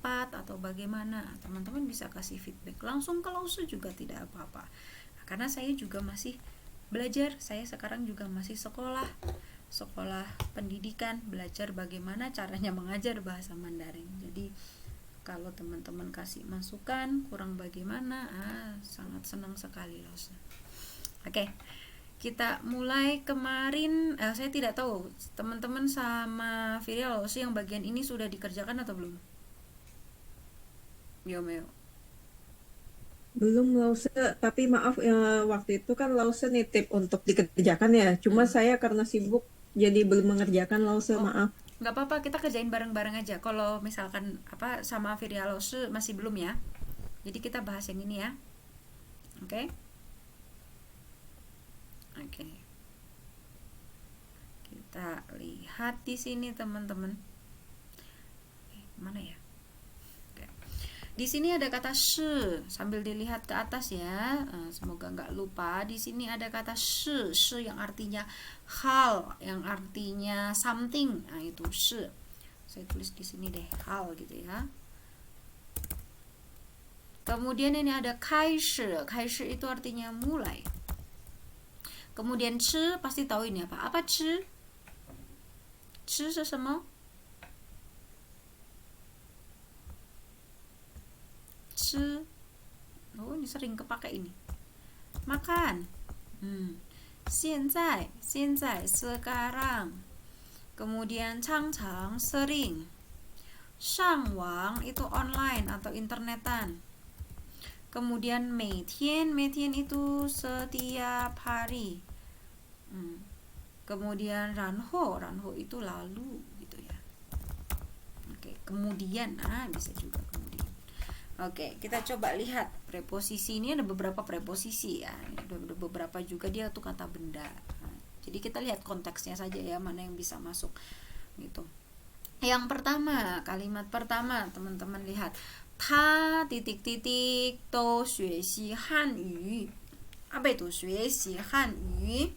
cepat atau bagaimana, teman-teman bisa kasih feedback langsung ke Lause juga tidak apa-apa. Karena saya juga masih belajar, saya sekarang juga masih sekolah pendidikan, belajar bagaimana caranya mengajar bahasa Mandarin. Jadi kalau teman-teman kasih masukan kurang bagaimana, sangat senang sekali Lause. Oke, kita mulai. Kemarin saya tidak tahu teman-teman sama Virial Lause yang bagian ini sudah dikerjakan atau belum? Yo Meo. Belum Lause, tapi maaf waktu itu kan Lause nitip untuk dikerjakan ya. Cuma saya karena sibuk jadi belum mengerjakan Lause, Oh, maaf. nggak apa-apa, kita kerjain bareng-bareng aja. Kalau misalkan sama Virial Lause masih belum ya. Jadi kita bahas yang ini ya. Oke? Oke. Kita lihat di sini teman-teman. Mana ya? Oke. Di sini ada kata shi, sambil dilihat ke atas ya. Semoga nggak lupa. Di sini ada kata shi, shi yang artinya hal, yang artinya something. Nah, itu shi. Saya tulis di sini deh, hal gitu ya. Kemudian ini ada kaishi. Kaishi itu artinya mulai. Kemudian ci, pasti tahu ini apa? Apa ci? Ci是什么? Ci. Oh, ini sering kepake ini. Makan. 现在 sekarang. Kemudian 常常 sering. 上网 itu online atau internetan. Kemudian 每天 itu setiap hari. Kemudian 然后 itu lalu gitu ya. Oke, kemudian bisa juga kemudian. Oke, kita coba lihat preposisi ini. Ada beberapa preposisi ya. Ada beberapa juga dia tuh kata benda. Jadi kita lihat konteksnya saja ya, mana yang bisa masuk gitu. Yang pertama, kalimat pertama teman-teman lihat. 他 titik-titik 都学习汉语. Apa itu 学习汉语?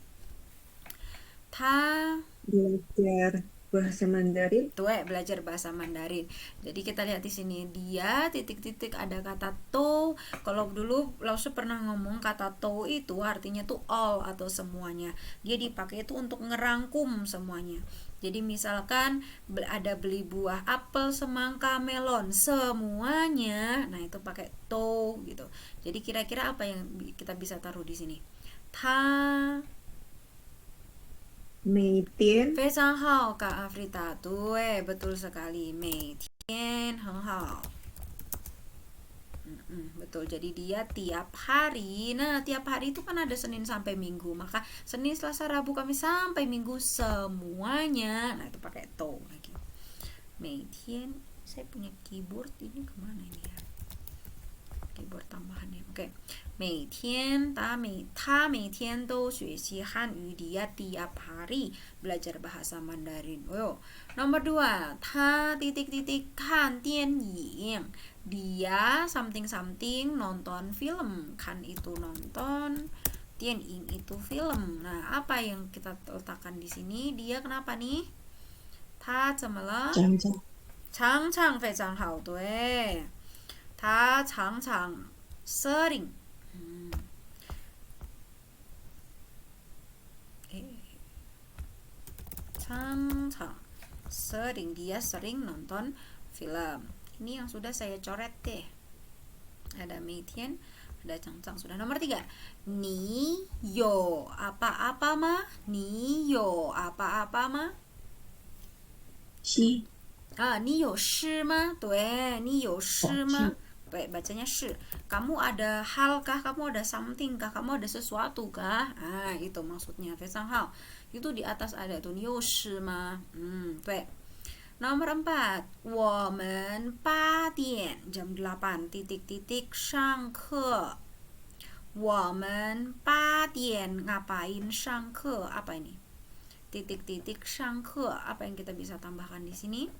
他 Belajar bahasa Mandarin. belajar bahasa Mandarin. Jadi kita lihat di sini dia titik-titik ada kata to. Kalau dulu Lause pernah ngomong kata to itu artinya tuh all atau semuanya. Dia dipakai itu untuk ngerangkum semuanya. Jadi misalkan ada beli buah apel, semangka, melon, semuanya. Nah, itu pakai to gitu. Jadi kira-kira apa yang kita bisa taruh di sini? Ta 每天非常好 Kak Afrita. Betul sekali. 每天很好. Betul. Jadi dia tiap hari. Nah, tiap hari itu kan ada Senin sampai Minggu. Maka Senin, Selasa, Rabu, Kamis sampai Minggu semuanya. Nah, itu pakai to lagi. 每天. Saya punya keyboard ini kemana ini ya? Keyboard tambahannya. Oke. 每天他每天都学习汉语. Dia tiap hari belajar bahasa Mandarin. Nomor 2, 他 titik-titik 看电影. Dia something nonton film. Kan itu nonton, 电影 itu film. Nah, apa yang kita letakkan di sini? Dia kenapa nih? 他怎么了？讲讲常常非常好，对。他常常 sering. Sering, dia sering nonton film. Ini yang sudah saya coret deh. Ada Meitian, ada Cangcang sudah. Nomor 3, ni yo apa-apa mah? Ni yo apa-apa mah? 西你有事吗? 对，你有事吗? Baik, bacanya shi. Kamu ada hal kah? Kamu ada something kah? Kamu ada sesuatu kah? Itu maksudnya. Feisang hao. Itu di atas ada tuh. Ni you shi ma? Baik. Nomor 4. 我们8点 jam 8 titik-titik 上课. 我们8点 ngapain 上课? Apa ini? Titik-titik 上课. Apa yang kita bisa tambahkan di sini?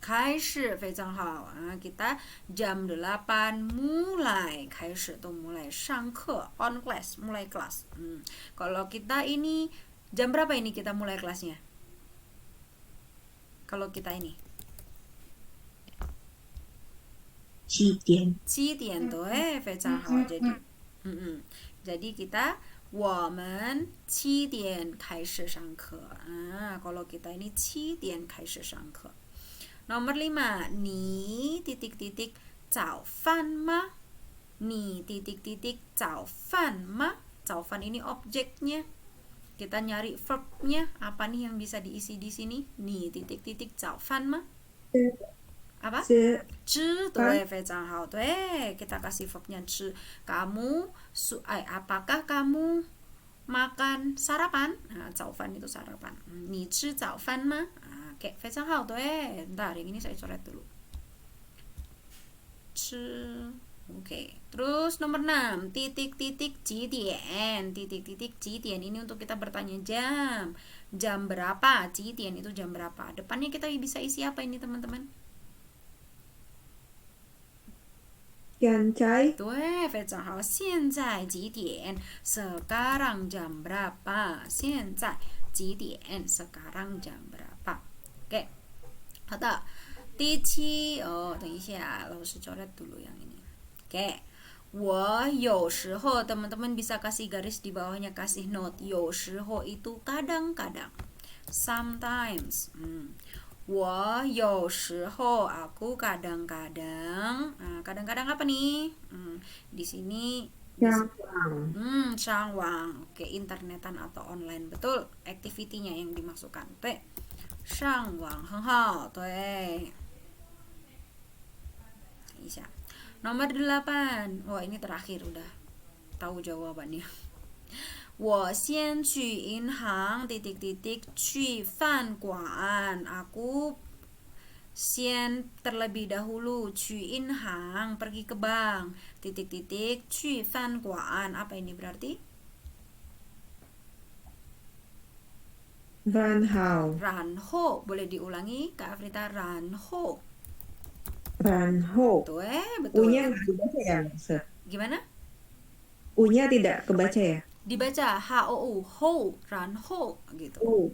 开始非常好. Kita jam 8 mulai. 开始 itu mulai. 上课 on class, mulai kelas. Kalau kita ini Jam berapa ini kita mulai kelasnya? Kalau kita ini 7点。7点 tuh,非常好. Jadi kita 我们7点开始上课. Kalau kita ini 7点开始上课. Nomor 5, ni titik-titik 早饭吗? Ni titik-titik 早饭吗? 早饭 ini objeknya. Kita nyari verbnya, apa nih yang bisa diisi di sini? Ni titik-titik 早饭吗? Apa? 吃, tuh, 非常好. Tuh, kita kasih verbnya 吃. Kamu, apakah kamu makan sarapan? Nah, 早饭 itu sarapan. 你吃早饭吗? Oke, 非常好. Tuh, bentar, yang ini saya coret dulu. 吃. Oke, terus nomor 6, titik-titik 几点. Titik-titik 几点 ini untuk kita bertanya jam. Jam berapa? 几点 itu jam berapa? Depannya kita bisa isi apa ini, teman-teman? 现在 对，非常好。现在几点？ Sekarang jam berapa? 现在几点？ Sekarang jam berapa? Oke, 好的。第七，等一下，老师coret dulu yang ini. Oke, 我有时候 teman-teman bisa kasih garis di bawahnya, kasih note. 有时候 itu kadang-kadang. Sometimes. 我有时候 aku kadang-kadang. Kadang-kadang apa nih? Di sini 上 Shangwang. Oke, internetan atau online. Betul, activity-nya yang dimasukkan. Tuh. Shangwang, 很好. Tuh. Bisa. Nomor 8. Wah, ini terakhir udah tahu jawabannya. 我先去银行 titik-titik 去饭馆. Aku先 terlebih dahulu 去银行 pergi ke bank titik-titik 去饭馆. Apa ini berarti? 然后 Ranho. Boleh diulangi Kak Afrita? Ranho. 然后 Tuh, betul. U-nya nggak dibaca ya, Lause? Gimana? U-nya tidak kebaca ya? Dibaca H-O-U, ho, ranho gitu. Oh,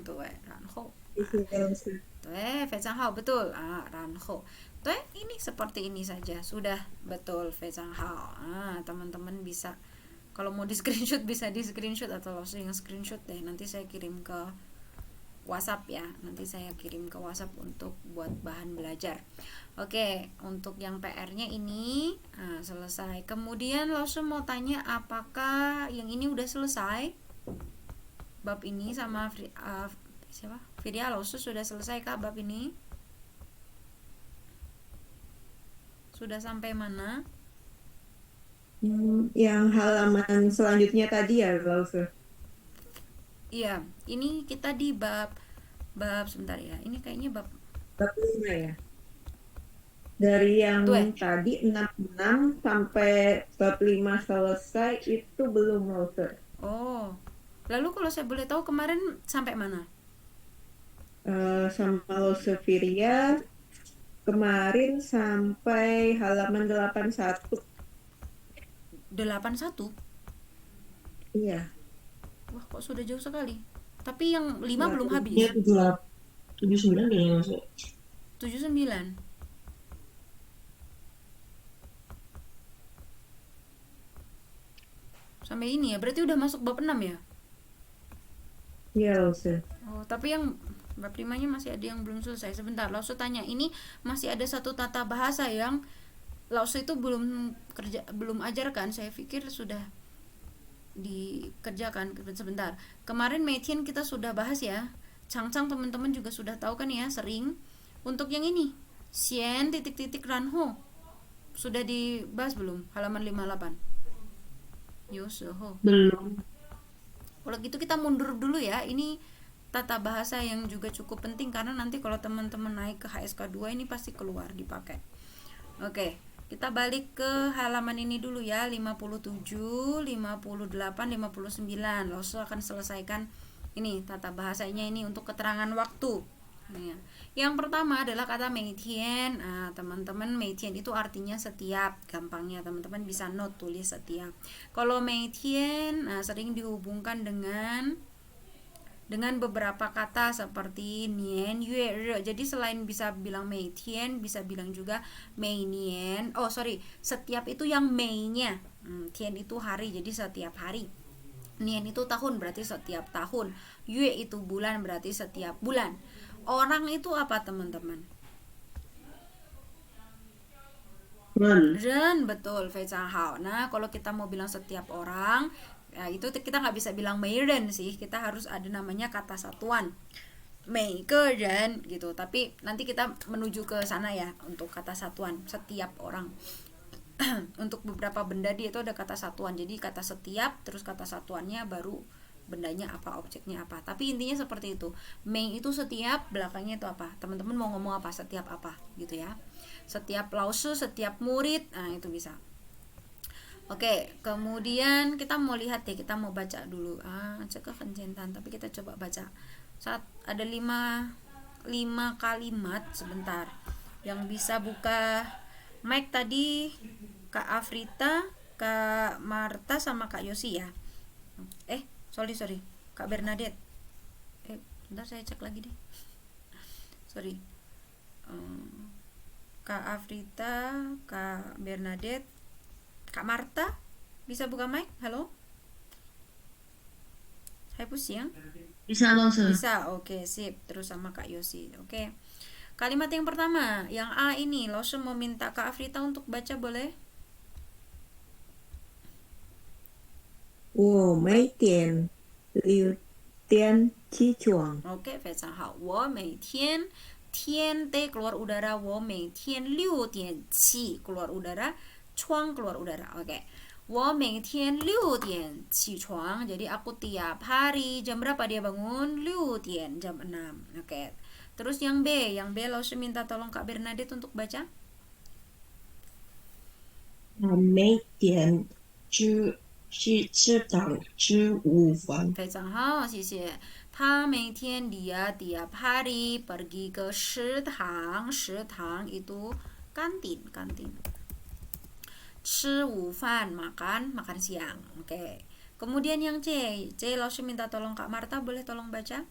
Tuh, ranho. isi Lause. Tuh, 非常好, betul. Ranho. Tuh, ini seperti ini saja. Sudah betul, 非常好. Teman-teman bisa kalau mau di screenshot bisa di screenshot atau langsung yang screenshot deh. Nanti saya kirim ke WhatsApp ya. Nanti saya kirim ke WhatsApp untuk buat bahan belajar. Oke, untuk yang PR-nya ini selesai. Kemudian langsung mau tanya apakah yang ini udah selesai? Bab ini sama siapa? Vidya langsung sudah selesai kah bab ini? Sudah sampai mana? Yang halaman selanjutnya tadi ya, Lause? Iya, ini kita di bab sebentar ya. Ini kayaknya bab 5 ya? Dari yang Tuh, tadi 66 sampai bab 5 selesai itu belum, Lause. Oh. Lalu kalau saya boleh tahu kemarin sampai mana? Sama Lause Firia kemarin sampai halaman 81. 81? Iya. Wah, kok sudah jauh sekali. Tapi yang 5 belum Iya, habis. 79 kayaknya masuk. 79. Sampai ini ya, berarti udah masuk bab 6 ya? Iya, Lause. Oh, tapi yang bab 5-nya masih ada yang belum selesai. Sebentar, Lausu tanya, ini masih ada satu tata bahasa yang Lausu itu belum ajarkan. Saya pikir sudah dikerjakan. Sebentar. Kemarin Meitian kita sudah bahas ya. Changchang teman-teman juga sudah tahu kan ya, sering. Untuk yang ini, Xian titik-titik Ranho. Sudah dibahas belum? Halaman 58. Yoseho. Belum. Kalau gitu kita mundur dulu ya. Ini tata bahasa yang juga cukup penting karena nanti kalau teman-teman naik ke HSK 2 ini pasti keluar dipakai. Oke, kita balik ke halaman ini dulu ya. 57, 58, 59. Langsung akan selesaikan ini tata bahasanya ini untuk keterangan waktu. Nah, yang pertama adalah kata meitian. Teman-teman, meitian itu artinya setiap. Gampangnya teman-teman bisa note tulis setiap. Kalau meitian sering dihubungkan dengan dengan beberapa kata seperti nian, yue, re. Jadi selain bisa bilang mei tian, bisa bilang juga mei nian. Oh sorry, setiap itu yang mei-nya. Tian itu hari, jadi setiap hari. Nian itu tahun, berarti setiap tahun. Yue itu bulan, berarti setiap bulan. Orang itu apa teman-teman? Ren. Ren, betul, Feicang Hao. Nah, kalau kita mau bilang setiap orang, ya itu kita nggak bisa bilang mei ren sih. Kita harus ada namanya kata satuan. Mei ke ren gitu. Tapi nanti kita menuju ke sana ya untuk kata satuan setiap orang. Untuk beberapa benda dia itu ada kata satuan. Jadi kata setiap terus kata satuannya baru bendanya apa, objeknya apa. Tapi intinya seperti itu. Mei itu setiap, belakangnya itu apa? Teman-teman mau ngomong apa? Setiap apa gitu ya. Setiap lausu, setiap murid, nah itu bisa. Oke, kemudian kita mau lihat deh, kita mau baca dulu. Cek kencentan, tapi kita coba baca. Saat ada 5 kalimat sebentar. Yang bisa buka mic tadi Kak Afrita, Kak Marta sama Kak Yosi ya. Sorry. Kak Bernadette. Bentar saya cek lagi deh. Sorry. Kak Afrita, Kak Bernadette, Kak Marta, bisa buka mic? Halo? Hai Pusiang? Bisa Lause. Bisa, oke, sip. Terus sama Kak Yosi, oke. Kalimat yang pertama, yang A ini, Lause mau minta Kak Afrita untuk baca, boleh? 我每天6点起床。 Oke, 非常好。我每天 天 T keluar udara, 我每天6点起 keluar udara, 窗 keluar udara. Oke. 我每天6点起床. Jadi aku tiap hari jam berapa dia bangun? 6点, jam 6. Oke. Terus yang B langsung minta tolong Kak Bernadette untuk baca. 我每天吃早吃午饭。非常好，谢谢。他每天 dia tiap hari pergi ke 食堂，食堂 itu kantin. 吃午饭 makan siang. Oke. Kemudian yang C langsung minta tolong Kak Marta, boleh tolong baca?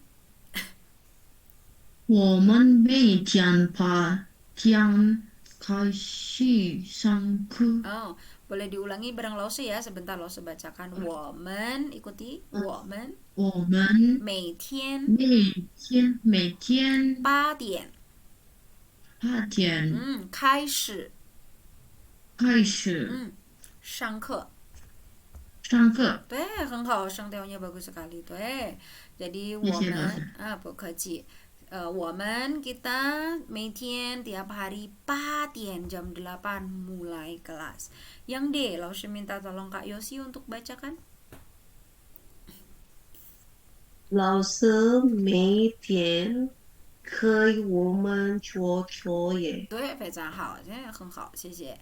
我们每天8点开始上课。 Oh, boleh diulangi bareng Lause ya. Sebentar Lause bacakan. 我们 ikuti. 我们我们每天每天8点8点开始上课。上课。 对，很好，声调nya bagus sekali. Tuh. Jadi 谢谢老师。不客气。我们 kita 每天 tiap hari 8点 jam 8 mulai kelas. Yang D, Laushe minta tolong Kak Yosi untuk bacakan. 老师每天给我们做作业。对，非常好，很好，谢谢。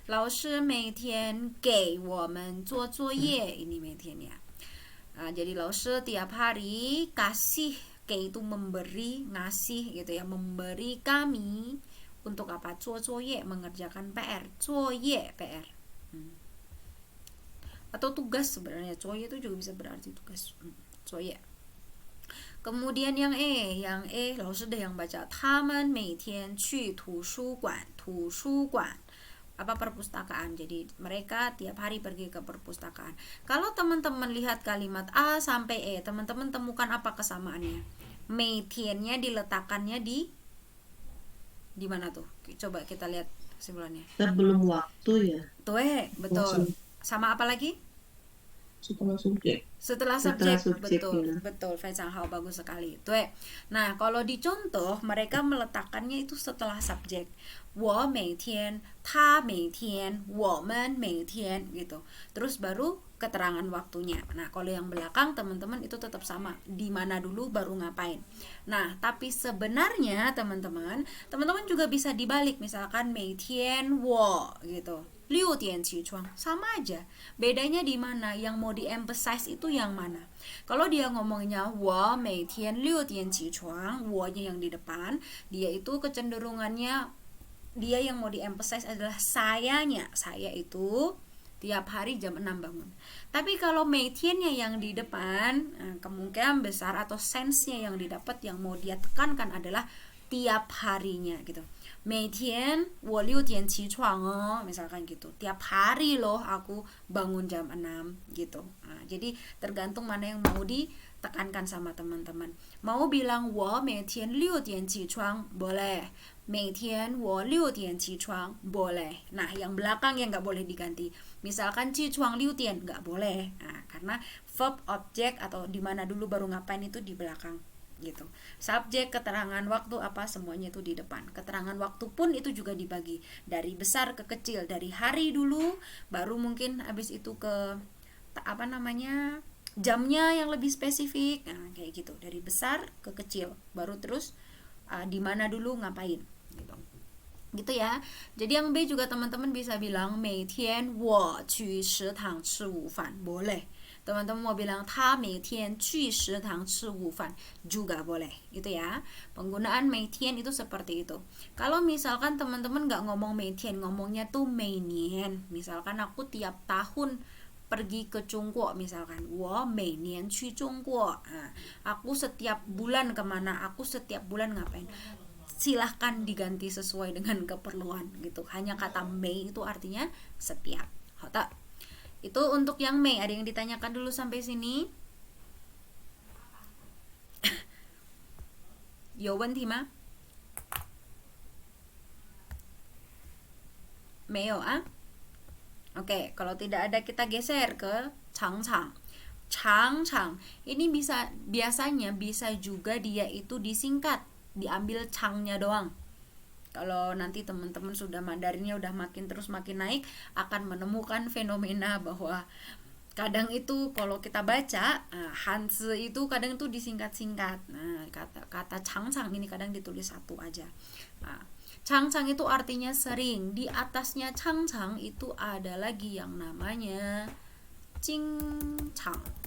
老师每天给我们做作业, ini 每天ya. Jadi Laushe tiap hari kasih, ke itu memberi, ngasih gitu ya, memberi kami untuk apa? 做作业, mengerjakan PR, 作业 PR. Atau tugas sebenarnya, 作业itu juga bisa berarti tugas. 作业. Kemudian yang E, 老师的yang baca. 他们每天去图书馆, 图书馆 apa perpustakaan. Jadi mereka tiap hari pergi ke perpustakaan. Kalau teman-teman lihat kalimat A sampai E, teman-teman temukan apa kesamaannya? Meitiannya diletakkannya di mana tuh? Coba kita lihat kesimpulannya. Sebelum waktu ya. Tuh, betul. Sama apa lagi? Setelah subjek. Setelah subjek, betul, Feicang Hao, bagus sekali. Tuh. Nah, kalau dicontoh mereka meletakkannya itu setelah subjek. 我每天, 他每天, 我们每天 gitu. Terus baru keterangan waktunya. Nah, kalau yang belakang teman-teman itu tetap sama. Di mana dulu baru ngapain. Nah, tapi sebenarnya teman-teman juga bisa dibalik, misalkan 每天我 gitu. 6点起床, sama aja. Bedanya di mana? Yang mau di-emphasize itu yang mana? Kalau dia ngomongnya 我每天6点起床, 我-nya yang di depan, dia itu kecenderungannya, dia yang mau di-emphasize adalah sayanya. Saya itu tiap hari jam 6 bangun. Tapi kalau meitiannya yang di depan, kemungkinan besar atau sense-nya yang didapat yang mau dia tekankan adalah tiap harinya gitu. Meitian 我6点起床 misalkan gitu. Tiap hari loh aku bangun jam 6 gitu. Jadi tergantung mana yang mau ditekankan sama teman-teman. Mau bilang 我每天6点起床 boleh. 每天我6点起床 boleh. Nah, yang belakang yang nggak boleh diganti. Misalkan 起床6点nggak boleh. Karena verb, objek atau di mana dulu baru ngapain itu di belakang gitu. Subjek, keterangan waktu apa semuanya itu di depan. Keterangan waktu pun itu juga dibagi dari besar ke kecil, dari hari dulu baru mungkin habis itu ke jamnya yang lebih spesifik. Kayak gitu, dari besar ke kecil baru terus di mana dulu ngapain gitu ya. Jadi yang B juga teman-teman bisa bilang 每天我去食堂吃午饭 boleh. Teman-teman mau bilang 他每天去食堂吃午饭 juga boleh gitu ya. Penggunaan 每天itu seperti itu. Kalau misalkan teman-teman nggak ngomong 每天, ngomongnya tuh 每年. Misalkan aku tiap tahun pergi ke Chongguo misalkan, 我每年去中国. Aku setiap bulan kemana, aku setiap bulan ngapain. Silahkan diganti sesuai dengan keperluan gitu. Hanya kata Mei itu artinya setiap. Hota. Itu untuk yang Mei. Ada yang ditanyakan dulu sampai sini? 有问题吗？没有啊？ Oke, kalau tidak ada kita geser ke Changchang. Changchang ini biasanya bisa juga dia itu disingkat, diambil changnya doang. Kalau nanti teman-teman sudah Mandarinnya udah makin terus makin naik, akan menemukan fenomena bahwa kadang itu kalau kita baca Hanzi itu kadang itu disingkat-singkat. Nah, kata Changchang ini kadang ditulis satu aja. Changchang itu artinya sering. Di atasnya Changchang itu ada lagi yang namanya Jingchang.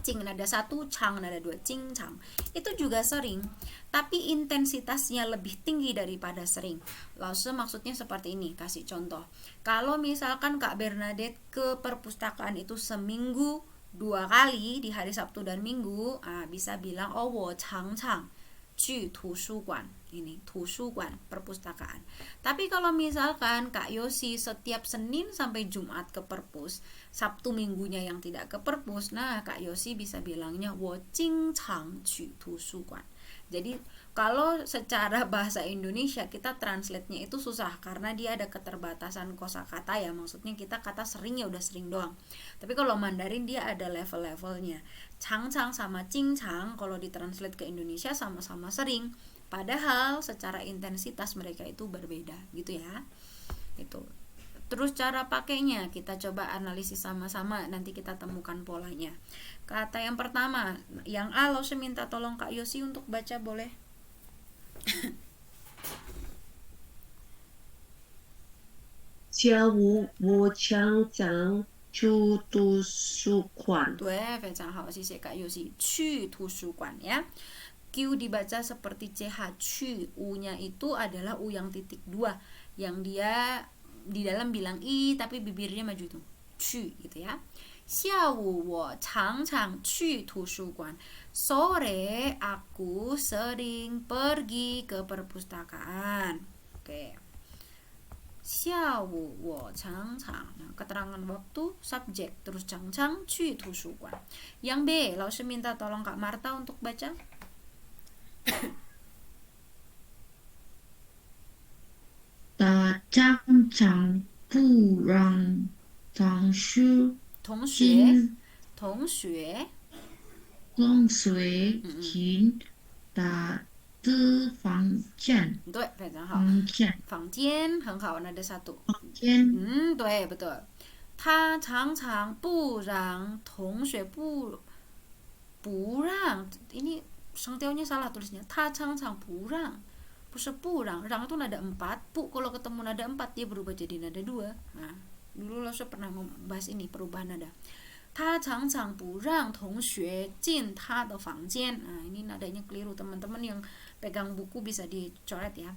Jing nada 1, Chang nada 2, Jingchang. Itu juga sering, tapi intensitasnya lebih tinggi daripada sering. Lause maksudnya seperti ini, kasih contoh. Kalau misalkan Kak Bernadette ke perpustakaan itu seminggu 2 kali di hari Sabtu dan Minggu, bisa bilang 我常常去图书馆. Ini 图书馆 perpustakaan. Tapi kalau misalkan Kak Yosi setiap Senin sampai Jumat ke perpus, Sabtu Minggunya yang tidak ke perpus, nah Kak Yosi bisa bilangnya 我经常去图书馆. Jadi kalau secara bahasa Indonesia kita translate-nya itu susah karena dia ada keterbatasan kosakata ya. Maksudnya kita kata sering ya udah sering doang. Tapi kalau Mandarin dia ada level-levelnya. Changchang sama Jingchang kalau ditranslate ke Indonesia sama-sama sering. Padahal secara intensitas mereka itu berbeda gitu ya. Itu. Terus cara pakainya kita coba analisis sama-sama, nanti kita temukan polanya. Kata yang pertama, yang A lo minta tolong Kak Yosi untuk baca boleh? 下午我常常去图书馆。对，非常好，谢谢Kak Yosi. 去图书馆 ya. Q dibaca seperti CH. 去 U-nya itu adalah U yang titik 2 yang dia di dalam bilang I tapi bibirnya maju itu. 去 gitu ya. 下午我常常去图书馆. Sore aku sering pergi ke perpustakaan. Oke. 下午我常常. Nah, keterangan waktu subjek terus 常常去图书馆. Yang B, langsung minta tolong Kak Marta untuk baca. 大家长不让同学同学进同学跟随进他的房间。对，非常好。房间，房间很好，nada 1. 房间，对，betul. 他常常不让同学不让 ini sangtiaunya salah tulisnya. 他常常不让 不是不让 rang itu nada 4. Pu kalau ketemu nada 4 dia berubah jadi nada 2. Nah, dulu lo pernah bahas ini perubahan nada. 他常常不让同学进他的房间. Nah, ini nadanya keliru teman-teman yang pegang buku bisa dicoret ya.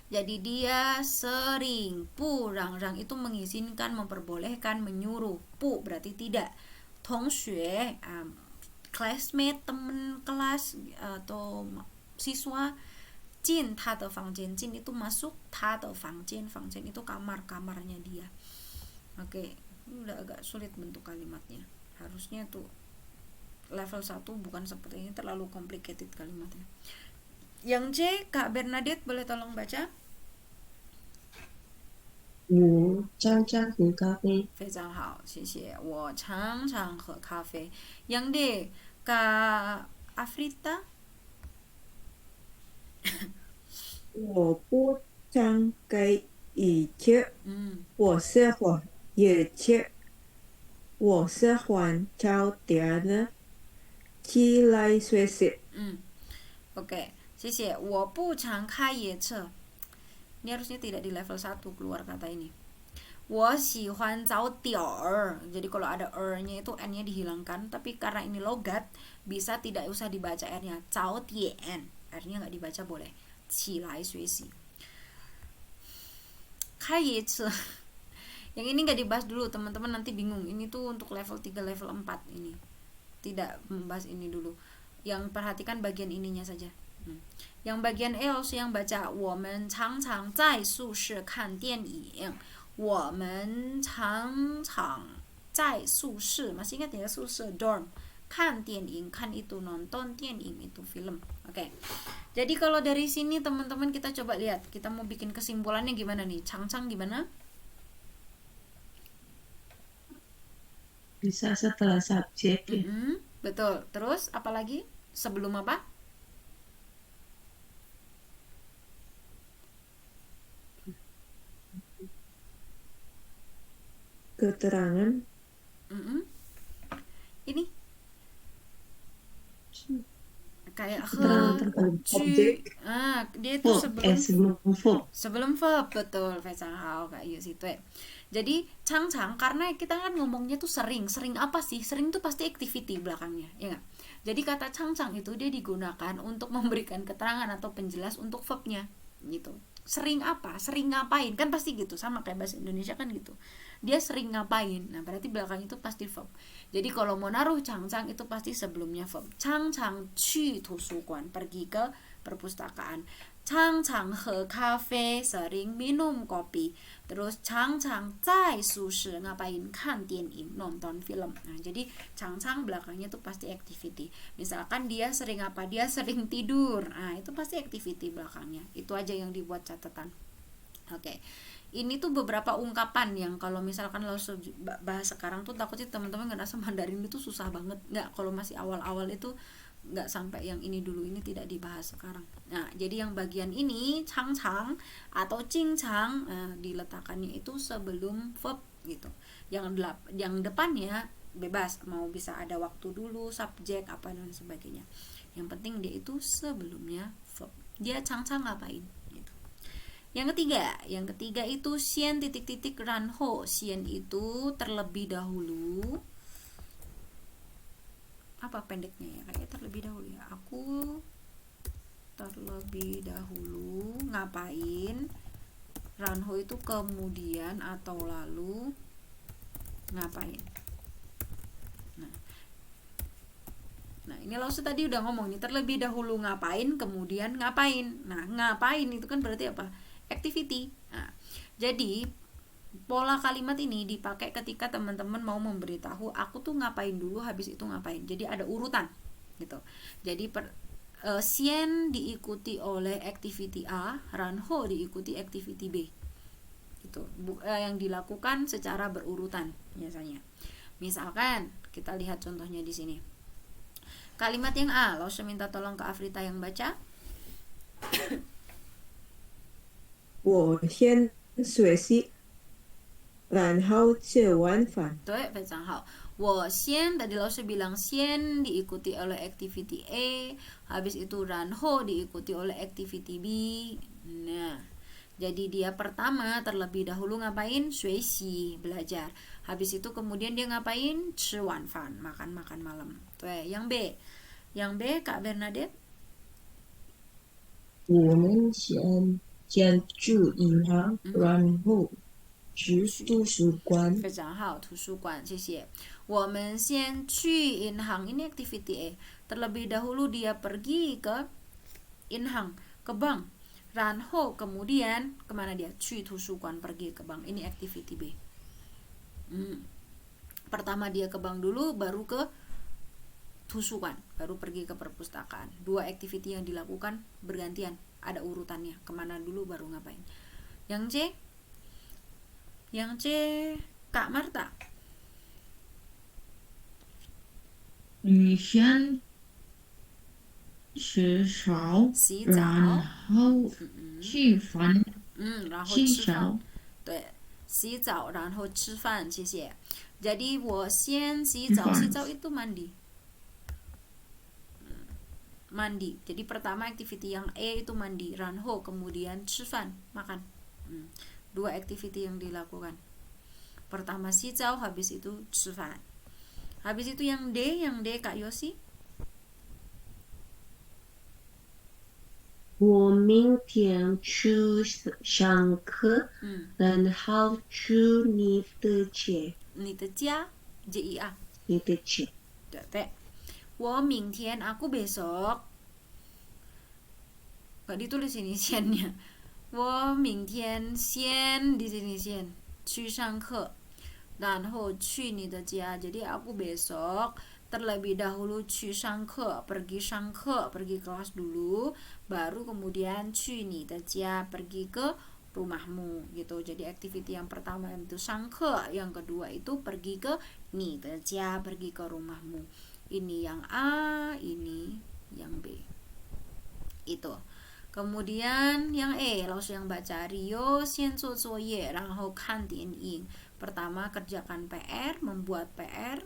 Jadi dia sering. Pu rang itu mengizinkan, memperbolehkan, menyuruh. Pu berarti tidak. Tongxue classmate, teman kelas atau siswa. Jin ta de fangjian, jin itu masuk, ta de fangjian, fangjian itu kamar-kamarnya dia. Oke, ini udah agak sulit bentuk kalimatnya. Harusnya tuh level 1 bukan seperti ini, terlalu complicated kalimatnya. Yang J, Kak Bernadette boleh tolong baca? 我常常喝咖啡。非常好，谢谢。我常常喝咖啡。Yang D, Kak Afrita? 我不常给以前，嗯我喜欢以前，我喜欢早点呢起来学习。嗯，oke，谢谢。我不常开夜车。Ini harusnya tidak di level 1 keluar kata ini. 我喜欢早点儿. Jadi kalau ada nya itu n-nya dihilangkan, tapi karena ini logat bisa tidak usah dibaca r-nya. 早点 r-nya nggak dibaca boleh. 起来学习. 开夜车. Yang ini nggak dibahas dulu teman-teman, nanti bingung. Ini tuh untuk level 3, level 4 ini. Tidak membahas ini dulu. Yang perhatikan bagian ininya saja. Yang bagian E also yang baca 我们常常在宿舍看电影。我们常常在宿舍, masih ingat ya, 宿舍 dorm, 看电影, kan itu nonton, 电影 itu film. Oke. Jadi kalau dari sini teman-teman kita coba lihat, kita mau bikin kesimpulannya gimana nih? Chang-chang gimana? Bisa setelah subjek ya. Betul. Terus apa lagi? Sebelum apa? Keterangan Ini kayak Keterangan tentang objek. dia itu sebelum verb. Sebelum verb, betul. Fesanghao kayak gitu situ ya. Jadi chang-chang karena kita kan ngomongnya tuh sering apa sih? Sering tuh pasti activity belakangnya, ya nggak? Jadi kata chang-chang itu dia digunakan untuk memberikan keterangan atau penjelas untuk verbnya, gitu. Sering apa? Sering ngapain? Kan pasti gitu, sama kayak bahasa Indonesia kan gitu. Dia sering ngapain? Nah, berarti belakang itu pasti verb. Jadi kalau mau naruh chang-chang itu pasti sebelumnya verb. Chang-chang qu tusuguan, pergi ke perpustakaan. Chang-chang he kafe, sering minum kopi. Terus chang-chang zai sushi, ngapain? Kan dian-ing, nonton film. Nah, jadi chang-chang belakangnya tuh pasti activity. Misalkan dia sering apa? Dia sering tidur. Nah, itu pasti activity belakangnya. Itu aja yang dibuat catatan. Oke. Ini tuh beberapa ungkapan yang kalau misalkan lo bahas sekarang tuh takutnya teman-teman ngerasa Mandarin itu susah banget. Nggak, kalau masih awal-awal itu nggak sampai yang ini dulu, ini tidak dibahas sekarang. Nah, jadi yang bagian ini chang-chang atau cing-chang, diletakkannya itu sebelum verb gitu. Yang depannya bebas, mau bisa ada waktu dulu, subjek apa dan sebagainya. Yang penting dia itu sebelumnya verb. Dia chang-chang ngapain gitu. Yang ketiga itu xian titik-titik ranho. Xian itu terlebih dahulu. Apa pendeknya ya? Kayaknya terlebih dahulu ya. Aku terlebih dahulu ngapain? Ranho itu kemudian atau lalu ngapain? Nah, ini Lause tadi udah ngomong nih, terlebih dahulu ngapain, kemudian ngapain. Nah, ngapain itu kan berarti apa? Activity. Nah, jadi pola kalimat ini dipakai ketika teman-teman mau memberitahu aku tuh ngapain dulu, habis itu ngapain. Jadi ada urutan gitu. Jadi Sien diikuti oleh activity A, Ranho diikuti activity B. Gitu. Yang dilakukan secara berurutan biasanya. Misalkan kita lihat contohnya di sini. Kalimat yang A, Lause minta tolong ke Afrita yang baca. 我先学习，然后吃完饭。对，非常好。我先tadi Lause bilang sien diikuti oleh activity A, habis itu ranho diikuti oleh activity B. Nah, jadi dia pertama terlebih dahulu ngapain? 学习, belajar. Habis itu kemudian dia ngapain? 吃晚饭, makan malam. Tuh, yang B. Yang B, Kak Bernadette. 我们先先去银行，然后去图书馆。非常好，图书馆，谢谢。我们先去银行, ini activity A. Terlebih dahulu dia pergi ke inhang, ke bank. Ranho kemudian kemana dia? 去图书馆, pergi ke bank. Ini activity B. Pertama dia ke bank dulu, baru ke tusukan, baru pergi ke perpustakaan. Dua activity yang dilakukan bergantian, ada urutannya, kemana dulu baru ngapain. Yang C Kak Marta. 先洗手，洗澡，然后吃饭。然后洗吃饭，手，对，洗澡然后吃饭，谢谢。Jadi 我先洗澡，吃饭。洗澡 itu mandi. Mandi. Jadi pertama activity yang E itu mandi, ranho kemudian 吃饭 makan. Dua activity yang dilakukan. Pertama 洗澡, habis itu 吃饭. Habis itu yang D Kak Yosi. 我明天去上课，然后去你的家。你的家 JIA. 你的家。对。我明天 aku besok. Gak ditulis ini siannya. 我明天先 di sini sian. 去上课，然后去你的家. Jadi aku besok terlebih dahulu 去上课, pergi 上课, pergi kelas dulu, baru kemudian 去你的家, pergi ke rumahmu gitu. Jadi activity yang pertama itu 上课, yang kedua itu pergi ke 你的家, pergi ke rumahmu. Ini yang A, ini yang B. Itu. Kemudian yang E, langsung yang baca. Rio 先做作业然后看电影. Pertama kerjakan PR, membuat PR,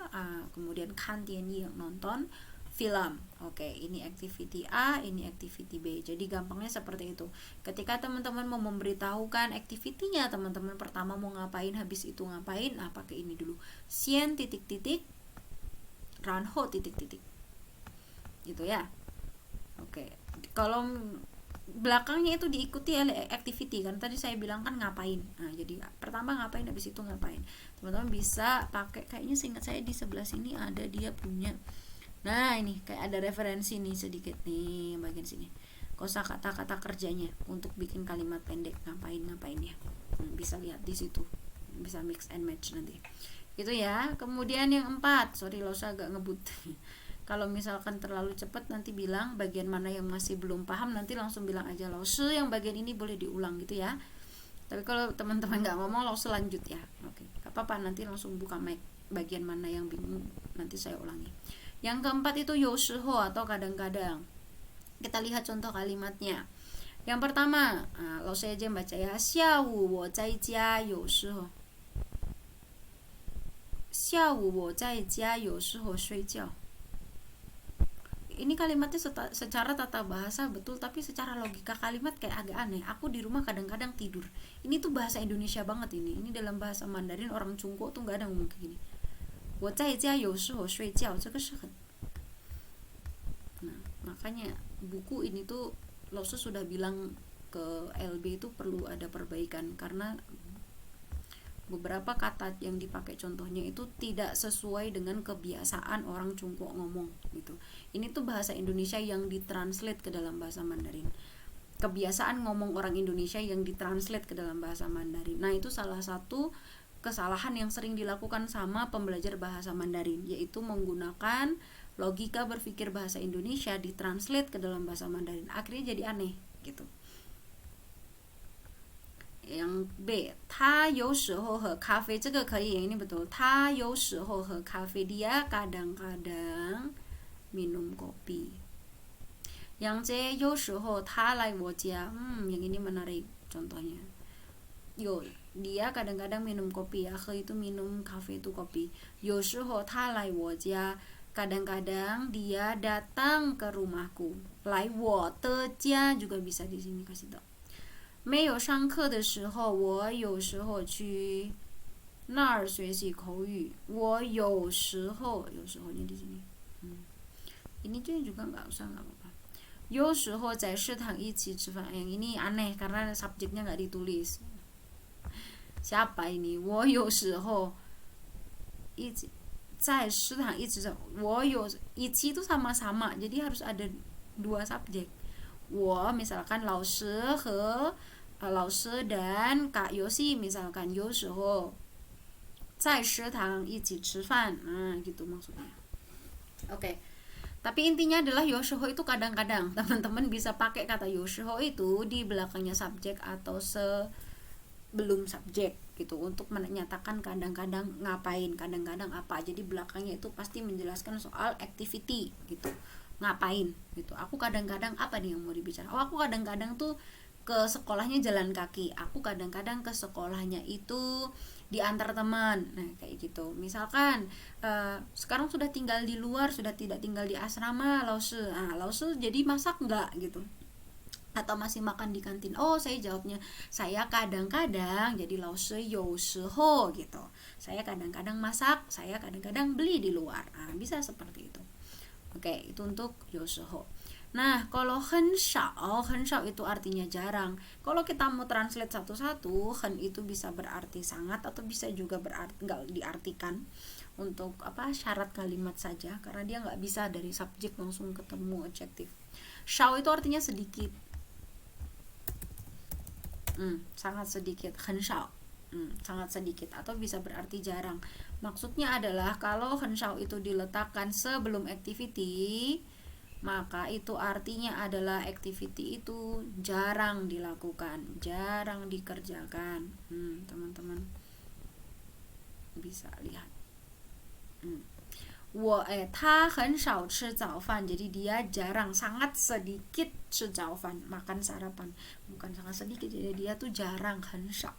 kemudian 看电影 nonton film. Oke, ini activity A, ini activity B. Jadi gampangnya seperti itu. Ketika teman-teman mau memberitahukan activity-nya, teman-teman pertama mau ngapain, habis itu ngapain, pakai ini dulu. 先 titik-titik, ranho titik-titik. Gitu ya. Oke. Kalau belakangnya itu diikuti oleh activity, kan tadi saya bilang kan ngapain. Nah, jadi pertama ngapain, habis itu ngapain. Teman-teman bisa pakai, kayaknya seingat saya di sebelah sini ada dia punya. Nah, ini kayak ada referensi nih sedikit nih bagian sini. Kosa kata-kata kerjanya untuk bikin kalimat pendek ngapain-ngapainnya. Bisa lihat di situ. Bisa mix and match nanti. Gitu ya. Kemudian yang 4, sorry Losa agak ngebut. Kalau misalkan terlalu cepat nanti bilang bagian mana yang masih belum paham, nanti langsung bilang aja Lause yang bagian ini boleh diulang gitu ya. Tapi kalau teman-teman nggak ngomong Lause lanjut ya. Oke, nggak apa-apa, nanti langsung buka mic bagian mana yang bingung nanti saya ulangi. Yang keempat itu yoshiho atau kadang-kadang. Kita lihat contoh kalimatnya. Yang pertama, Lause aja yang baca ya. 下午我在家有时候 下午我在家有时候睡觉. Ini kalimatnya secara tata bahasa betul, tapi secara logika kalimat kayak agak aneh. Aku di rumah kadang-kadang tidur. Ini tuh bahasa Indonesia banget ini. Ini dalam bahasa Mandarin orang Cungko tuh nggak ada ngomong kayak gini. 我在家有时候睡觉, Nah, makanya buku ini tuh Lause sudah bilang ke LB itu perlu ada perbaikan karena beberapa kata yang dipakai contohnya itu tidak sesuai dengan kebiasaan orang Cungko ngomong gitu. Ini tuh bahasa Indonesia yang ditranslate ke dalam bahasa Mandarin. Kebiasaan ngomong orang Indonesia yang ditranslate ke dalam bahasa Mandarin. Nah, itu salah satu kesalahan yang sering dilakukan sama pembelajar bahasa Mandarin, yaitu menggunakan logika berpikir bahasa Indonesia ditranslate ke dalam bahasa Mandarin. Akhirnya jadi aneh gitu. Yang B, 他有时候喝咖啡, 这个可以, yang ini betul. 他有时候喝咖啡, dia kadang-kadang minum kopi. Yang C, 有时候他来我家, yang ini menarik contohnya. Dia kadang-kadang minum kopi ya, he itu minum, kafe itu kopi. 有时候他来我家, kadang-kadang dia datang ke rumahku. 来我的家 juga bisa di sini kasih tau. 没有上课的时候，我有时候去那儿学习口语。我有时候nya di sini. Ini juga nggak usah, nggak apa-apa. 有时候在食堂一起吃饭. Yang ini aneh karena subjeknya nggak ditulis. Siapa ini? 我有时候一起在食堂一起吃. 我有一起itu sama-sama. Jadi harus ada dua subjek. 我 misalkan 老师和老师 dan Kak Yosi misalkan 有时候在食堂一起吃饭. Nah, gitu maksudnya. Oke. Tapi intinya adalah yoshiho itu kadang-kadang. Teman-teman bisa pakai kata yoshiho itu di belakangnya subjek atau sebelum subjek gitu untuk menyatakan kadang-kadang ngapain, kadang-kadang apa. Jadi belakangnya itu pasti menjelaskan soal activity gitu. Ngapain gitu. Aku kadang-kadang apa nih yang mau dibicarakan? Oh, aku kadang-kadang tuh ke sekolahnya jalan kaki. Aku kadang-kadang ke sekolahnya itu diantar teman. Nah, kayak gitu. Misalkan sekarang sudah tinggal di luar, sudah tidak tinggal di asrama, lausu. Nah, lausu jadi masak enggak gitu. Atau masih makan di kantin. Oh, saya jawabnya saya kadang-kadang jadi lausu yousiho gitu. Saya kadang-kadang masak, saya kadang-kadang beli di luar. Nah, bisa seperti itu. Oke, itu untuk yousiho. Nah, kalau hen shao itu artinya jarang. Kalau kita mau translate satu-satu, hen itu bisa berarti sangat atau bisa juga berarti nggak diartikan untuk syarat kalimat saja karena dia nggak bisa dari subjek langsung ketemu adjektif. Shao itu artinya sedikit, sangat sedikit. Hen shao, sangat sedikit atau bisa berarti jarang. Maksudnya adalah kalau hen shao itu diletakkan sebelum activity, maka itu artinya adalah activity itu jarang dilakukan, jarang dikerjakan. Teman-teman bisa lihat. 他很少吃早饭. Jadi dia jarang, sangat sedikit 吃早饭, makan sarapan. Bukan sangat sedikit, jadi dia tuh jarang, 很少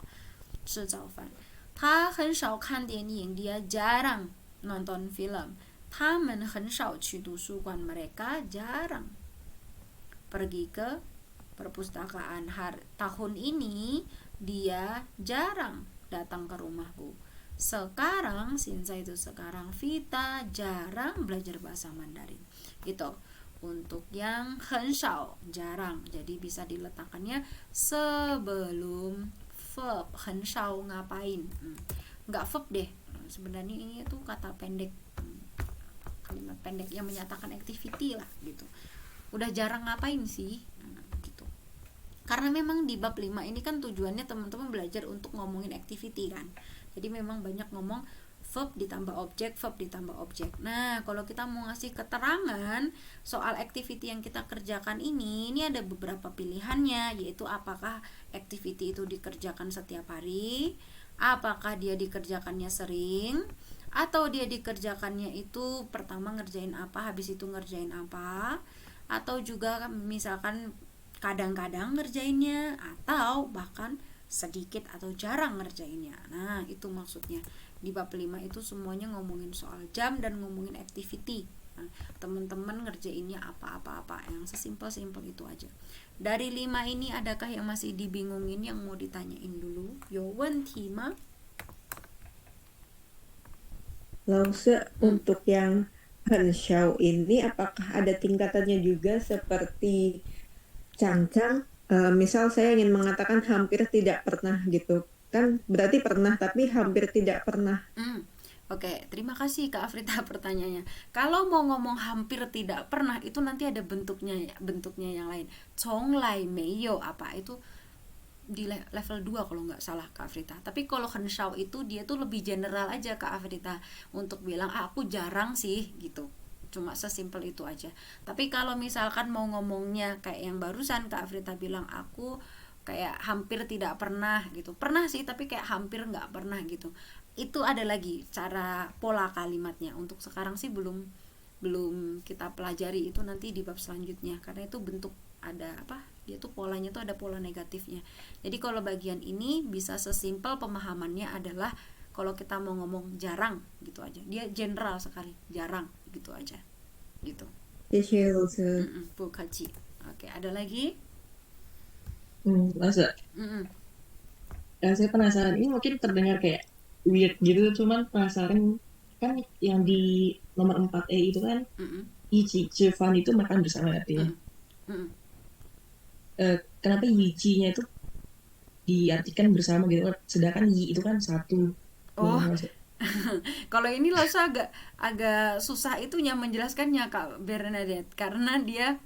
吃早饭. 他很少看电影, dia jarang nonton film. 他们很少去图书馆, mereka jarang pergi ke perpustakaan. Tahun ini dia jarang datang ke rumahku. Sekarang, Sinsa itu sekarang, Vita jarang belajar bahasa Mandarin. Itu untuk yang 很少, jarang. Jadi bisa diletakkannya sebelum verb. 很少 ngapain? Enggak verb deh. Sebenarnya ini tuh kata pendek, kalimat pendek yang menyatakan activity lah gitu. Udah jarang ngapain sih gitu. Karena memang di bab 5 ini kan tujuannya teman-teman belajar untuk ngomongin activity kan. Jadi memang banyak ngomong verb ditambah objek, verb ditambah objek. Nah, kalau kita mau ngasih keterangan soal activity yang kita kerjakan ini ada beberapa pilihannya, yaitu apakah activity itu dikerjakan setiap hari, apakah dia dikerjakannya sering, atau dia dikerjakannya itu pertama ngerjain apa, habis itu ngerjain apa, atau juga misalkan kadang-kadang ngerjainnya, atau bahkan sedikit atau jarang ngerjainnya. Nah, itu maksudnya di bab 5 itu semuanya ngomongin soal jam dan ngomongin activity. Nah, teman-teman ngerjainnya apa-apa yang sesimpel-simpel itu aja. Dari 5 ini adakah yang masih dibingungin, yang mau ditanyain dulu? Yo wenti ma? Lause, untuk yang Henshao ini apakah ada tingkatannya juga seperti Cangcang? Misal saya ingin mengatakan hampir tidak pernah gitu. Kan berarti pernah tapi hampir tidak pernah. Oke, terima kasih Kak Afrita pertanyaannya. Kalau mau ngomong hampir tidak pernah itu nanti ada bentuknya yang lain. Conglai meiyo apa itu di level 2 kalau nggak salah Kak Afrita. Tapi kalau henshao itu dia tuh lebih general aja Kak Afrita untuk bilang aku jarang sih gitu. Cuma sesimpel itu aja. Tapi kalau misalkan mau ngomongnya kayak yang barusan Kak Afrita bilang, aku kayak hampir tidak pernah gitu. Pernah sih tapi kayak hampir nggak pernah gitu. Itu ada lagi cara pola kalimatnya. Untuk sekarang sih belum kita pelajari, itu nanti di bab selanjutnya karena itu bentuk ada dia tuh polanya tuh ada pola negatifnya. Jadi kalau bagian ini bisa sesimpel pemahamannya adalah kalau kita mau ngomong jarang gitu aja, dia general sekali, jarang gitu aja gitu. Bu Kaji. Oke, ada lagi? Masa? Saya penasaran, ini mungkin terdengar kayak weird gitu, cuman penasaran kan yang di nomor 4E itu kan Ichi Chufan itu makan bersama artinya. Mm. Kenapa Yici-nya itu diartikan bersama gitu kan, sedangkan Yi itu kan satu. Oh, Gimana maksud? kalau ini loh agak agak susah itunya menjelaskannya Kak Bernadette, karena dia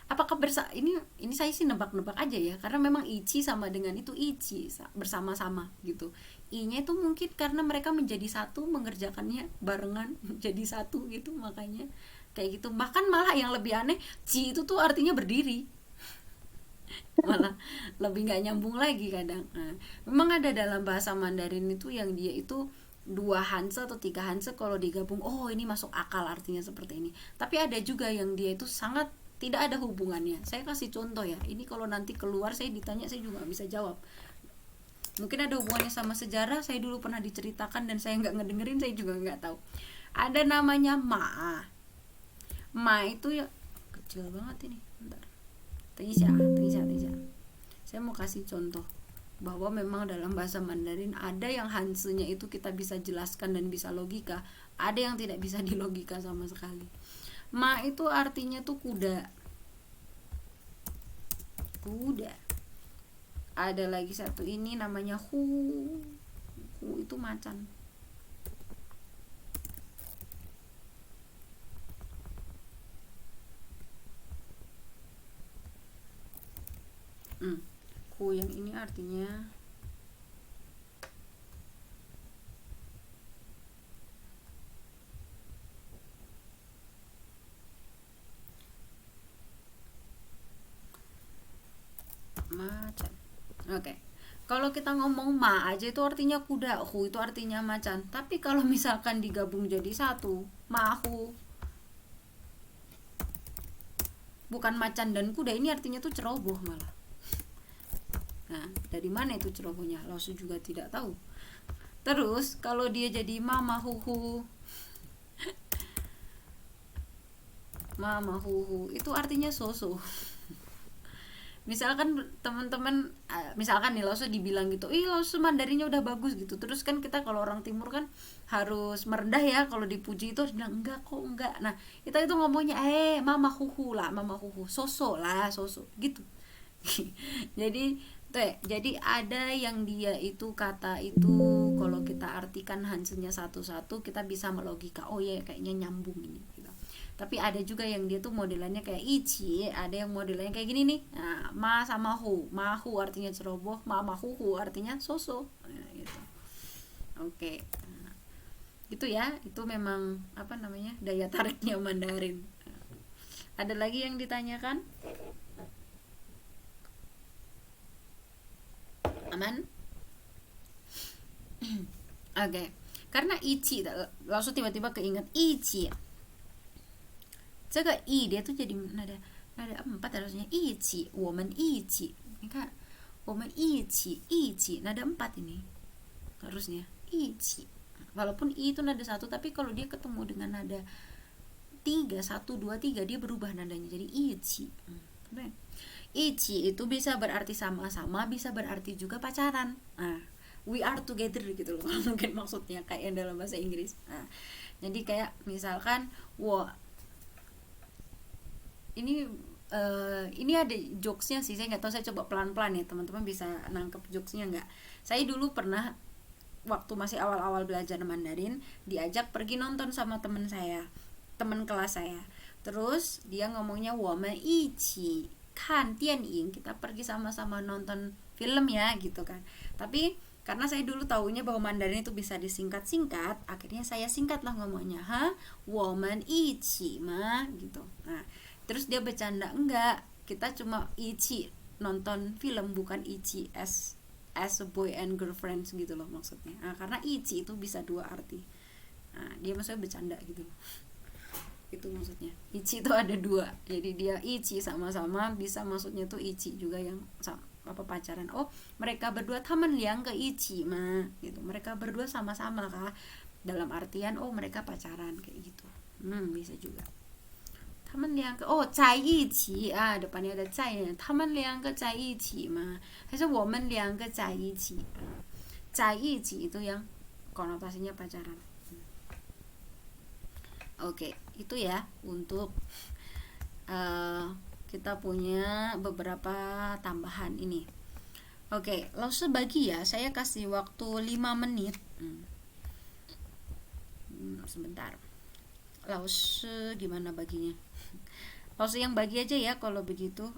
apakah ini saya sih nebak-nebak aja ya, karena memang ichi sama dengan itu ichi bersama-sama gitu. I-nya itu mungkin karena mereka menjadi satu, mengerjakannya barengan jadi satu gitu, makanya kayak gitu. Bahkan malah yang lebih aneh, chi itu tuh artinya berdiri. Malah lebih nggak nyambung lagi kadang. Nah, memang ada dalam bahasa Mandarin itu yang dia itu dua hanse atau tiga hanse kalau digabung, oh ini masuk akal artinya seperti ini. Tapi ada juga yang dia itu sangat tidak ada hubungannya. Saya kasih contoh ya, ini kalau nanti keluar saya ditanya saya juga nggak bisa jawab. Mungkin ada hubungannya sama sejarah, saya dulu pernah diceritakan dan saya nggak ngedengerin, saya juga nggak tahu. Ada namanya ma. Ma itu ya kecil banget ini. Bentar. Tisha. Saya mau kasih contoh bahwa memang dalam bahasa Mandarin ada yang hansenya itu kita bisa jelaskan dan bisa logika, ada yang tidak bisa dilogika sama sekali. Ma itu artinya tuh kuda. Kuda. Ada lagi satu ini namanya hu. Hu itu macan. Hu yang ini artinya macan. Oke. Kalau kita ngomong ma aja itu artinya kuda, hu itu artinya macan. Tapi kalau misalkan digabung jadi satu, mahu, bukan macan dan kuda, ini artinya tuh ceroboh malah. Nah, dari mana itu cerobohnya? Lausu juga tidak tahu. Terus kalau dia jadi mama huhu, mama huhu itu artinya soso. Misalkan teman-teman, misalkan nih Lausu dibilang gitu, ih Lausu Mandarinnya udah bagus gitu. Terus kan kita kalau orang timur kan harus merendah ya, kalau dipuji itu harus bilang enggak kok enggak. Nah kita itu ngomongnya mama huhu lah, mama huhu, soso lah, soso gitu. Jadi jadi ada yang dia itu kata itu kalau kita artikan hansenya satu-satu kita bisa melogika, oh ya kayaknya nyambung ini gitu. Tapi ada juga yang dia tuh modelannya kayak ichi, ada yang modelannya kayak gini nih. Nah, ma sama hu, mahu artinya ceroboh, mahu artinya soso. Nah, gitu. Oke. Nah, gitu ya, itu memang apa namanya daya tariknya Mandarin. Ada lagi yang ditanyakan? Aman? Oke. Karena ichi, langsung tiba-tiba keinget ichi. 这个 i dia tuh jadi nada 4 harusnya ichi, 我们一起. 你看我们一起 nada 4 ini harusnya ichi. Walaupun i itu nada 1 tapi kalau dia ketemu dengan nada 3, 1, 2, 3 dia berubah nadanya jadi ichi. Ichi itu bisa berarti sama-sama, bisa berarti juga pacaran. Nah, we are together gitu loh. Mungkin maksudnya kayak dalam bahasa Inggris. Nah, jadi kayak misalkan ini ada jokesnya sih, saya nggak tahu, saya coba pelan-pelan ya teman-teman bisa nangkep jokesnya nggak. Saya dulu pernah waktu masih awal-awal belajar Mandarin diajak pergi nonton sama teman kelas saya. Terus dia ngomongnya 我们一起看电影, kita pergi sama-sama nonton film ya gitu kan. Tapi karena saya dulu taunya bahwa Mandarin itu bisa disingkat-singkat, akhirnya saya singkatlah ngomongnya, 我们一起嘛gitu. Nah, terus dia bercanda, enggak, kita cuma ichi nonton film, bukan ichi as a boy and girlfriends gitu loh maksudnya. Nah, karena ichi itu bisa dua arti. Nah, dia maksudnya bercanda gitu loh. Itu maksudnya. Ichi itu ada dua. Jadi dia ichi sama-sama, bisa maksudnya tuh ichi juga yang apa pacaran. Oh, mereka berdua taman liang ke ichi mah gitu. Mereka berdua sama-sama kah? Dalam artian oh mereka pacaran kayak gitu. Bisa juga. 他们两个在一起啊 depannya ada 在 他们两个在一起吗 还是我们两个在一起 在一起 itu yang konotasinya pacaran. Oke, itu ya untuk kita punya beberapa tambahan ini. Oke, langsung bagi ya. Saya kasih waktu 5 menit. Sebentar. Langsung gimana baginya? Langsung yang bagi aja ya kalau begitu.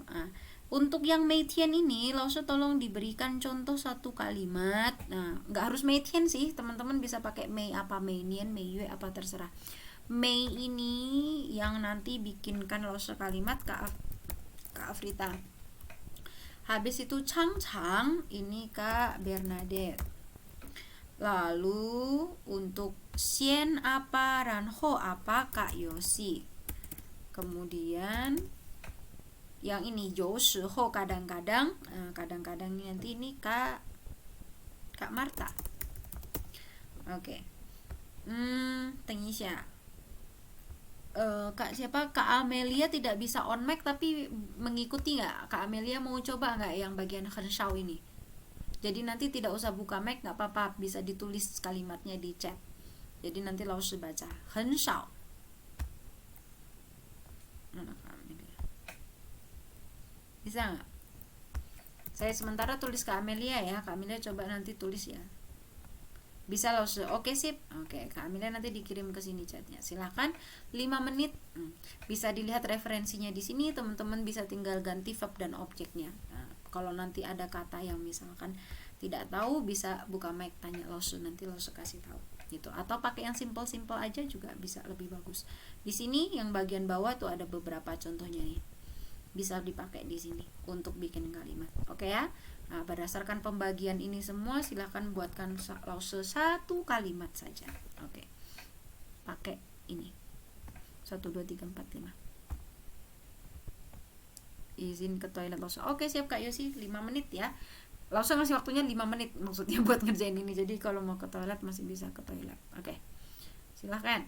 Untuk yang Meitian ini, langsung tolong diberikan contoh satu kalimat. Nah, nggak harus Meitian sih, teman-teman bisa pakai Mei apa, Meinian, Meiyue apa terserah. Mei ini yang nanti bikinkan langsung kalimat Kak Afrita. Habis itu Chang ini Kak Bernadette. Lalu untuk Xian apa, Ranho apa Kak Yosi. Kemudian yang ini Youshihou kadang-kadang, kadang-kadang nanti ini Kak Marta. Oke. Tengisa. Kak siapa? Kak Amelia tidak bisa on mic tapi mengikuti nggak? Kak Amelia mau coba nggak yang bagian Henshao ini? Jadi nanti tidak usah buka mic, nggak apa-apa, bisa ditulis kalimatnya di chat. Jadi nanti langsung baca Henshao. Mana Kak Amelia? Bisa nggak? Saya sementara tulis Kak Amelia ya. Kak Amelia coba nanti tulis ya. Bisa langsung. Oke sip. Oke, Kak Amelia nanti dikirim ke sini chatnya. Silahkan 5 menit. Bisa dilihat referensinya di sini. Teman-teman bisa tinggal ganti verb dan objeknya. Kalau nanti ada kata yang misalkan tidak tahu, bisa buka mic tanya langsung, nanti langsung kasih tahu gitu. Atau pakai yang simple-simple aja juga bisa lebih bagus. Di sini yang bagian bawah tuh ada beberapa contohnya nih. Bisa dipakai di sini untuk bikin kalimat. Oke ya. Nah, berdasarkan pembagian ini semua, silahkan buatkan lause satu kalimat saja. Oke. Pakai ini. 1 2 3 4 5. Izin ke toilet langsung. Oke, siap Kak Yosi, 5 menit ya. Langsung ngasih waktunya 5 menit maksudnya buat ngerjain ini. Jadi kalau mau ke toilet masih bisa ke toilet. Oke. Silahkan.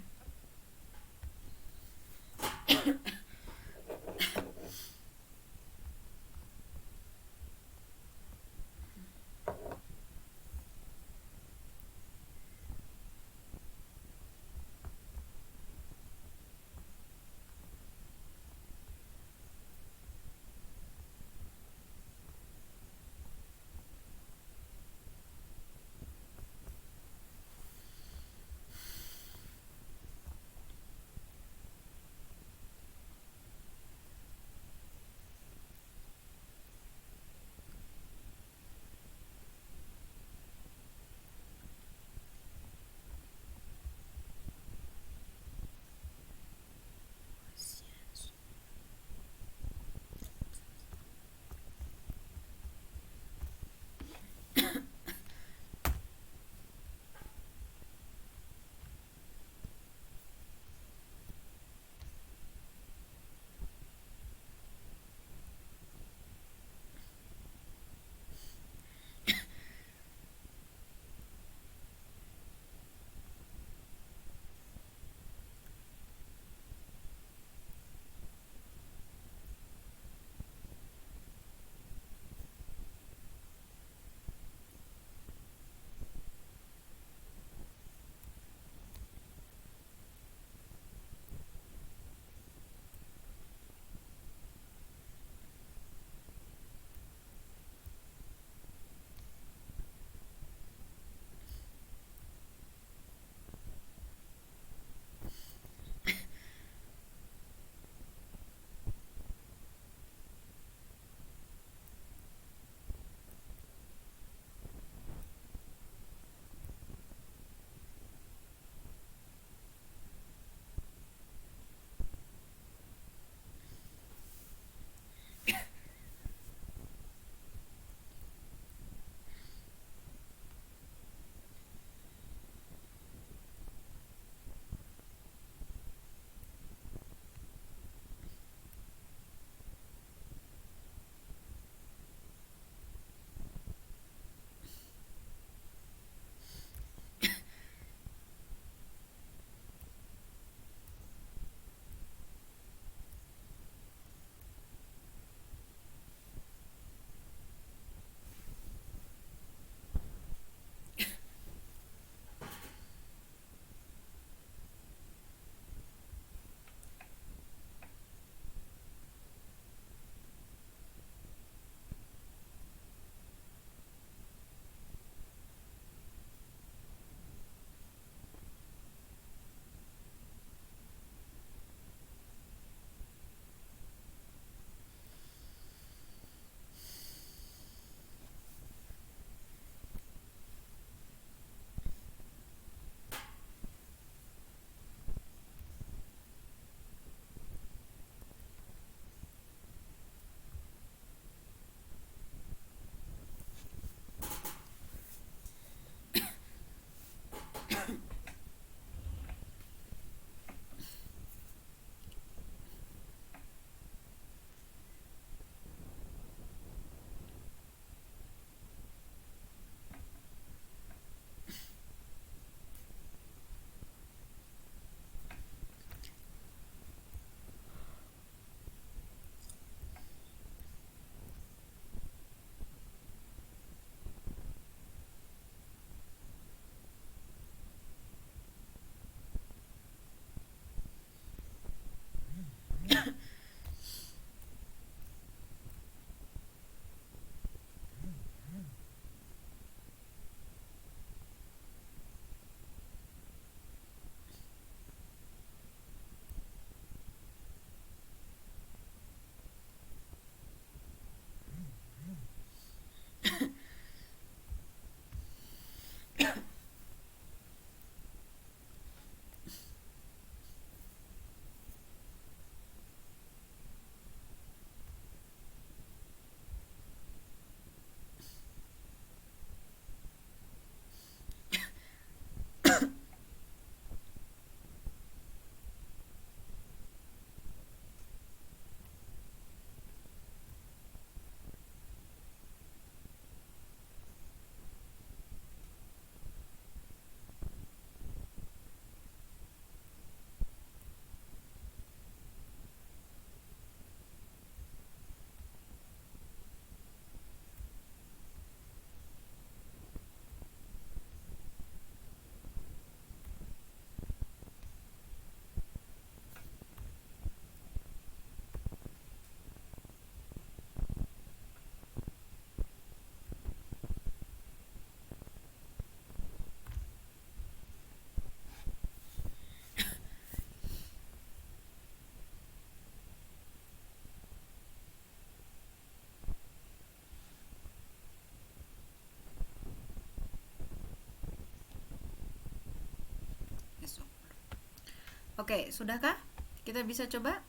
Oke, sudahkah? Kita bisa coba.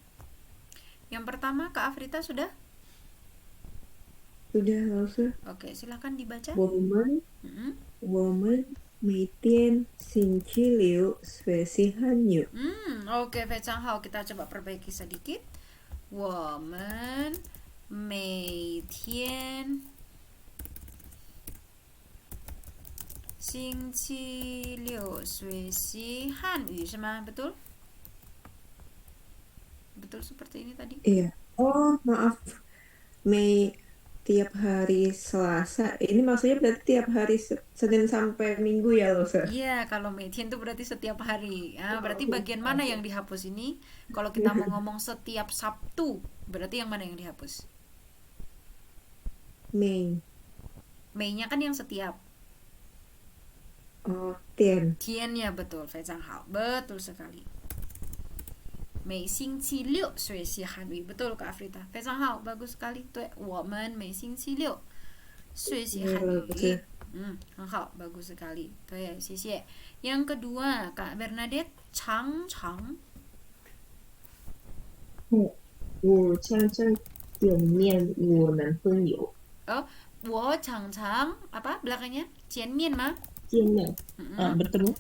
Yang pertama, Kak Afrita sudah? Sudah, Lause. Oke, silakan dibaca. 我们 Mm-mm. 我们每天星期六学习汉语。 Oke, Fei Hao, kita coba perbaiki sedikit. 我们每天星期六学习汉语 是吗? Betul? Betul seperti ini tadi? Iya. Oh, maaf. Mei tiap hari Selasa. Ini maksudnya berarti tiap hari Senin sampai Minggu ya, Lause? Iya, kalau meitian itu berarti setiap hari. Berarti Oke, bagian mana oke. yang dihapus ini? Kalau kita mau ngomong setiap Sabtu, berarti yang mana yang dihapus? Mei. Mei-nya kan yang setiap. Oh, Tian. Tian-nya betul, Fei Hao. Betul sekali. Mei Xing Qi Liu Sui Xi Hanwi. Betul Kak Afrita. Fei Hao, bagus sekali. Tuh, 我们 Mei Xing Qi Liu Sui Xi Iya, Hanwi. Lause. 很好, bagus sekali. Tuh ya, 谢谢. Yang kedua, Kak Bernadette, 常常我常常见面我男朋友 Oh, 我常常 apa belakangnya? 见面吗?见面 Mm-mm. bertemu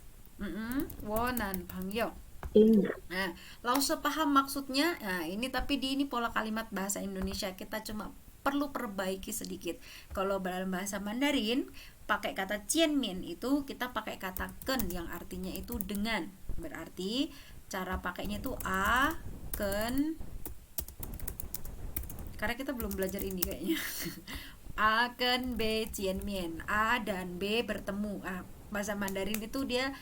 我男朋友. ini Nah, Lause paham maksudnya. Nah, ini tapi ini pola kalimat bahasa Indonesia kita cuma perlu perbaiki sedikit. Kalau dalam bahasa Mandarin pakai kata cianmian itu kita pakai kata ken yang artinya itu dengan. Berarti cara pakainya itu a ken, karena kita belum belajar ini kayaknya. A ken B cianmian. A dan B bertemu. Bahasa Mandarin itu dia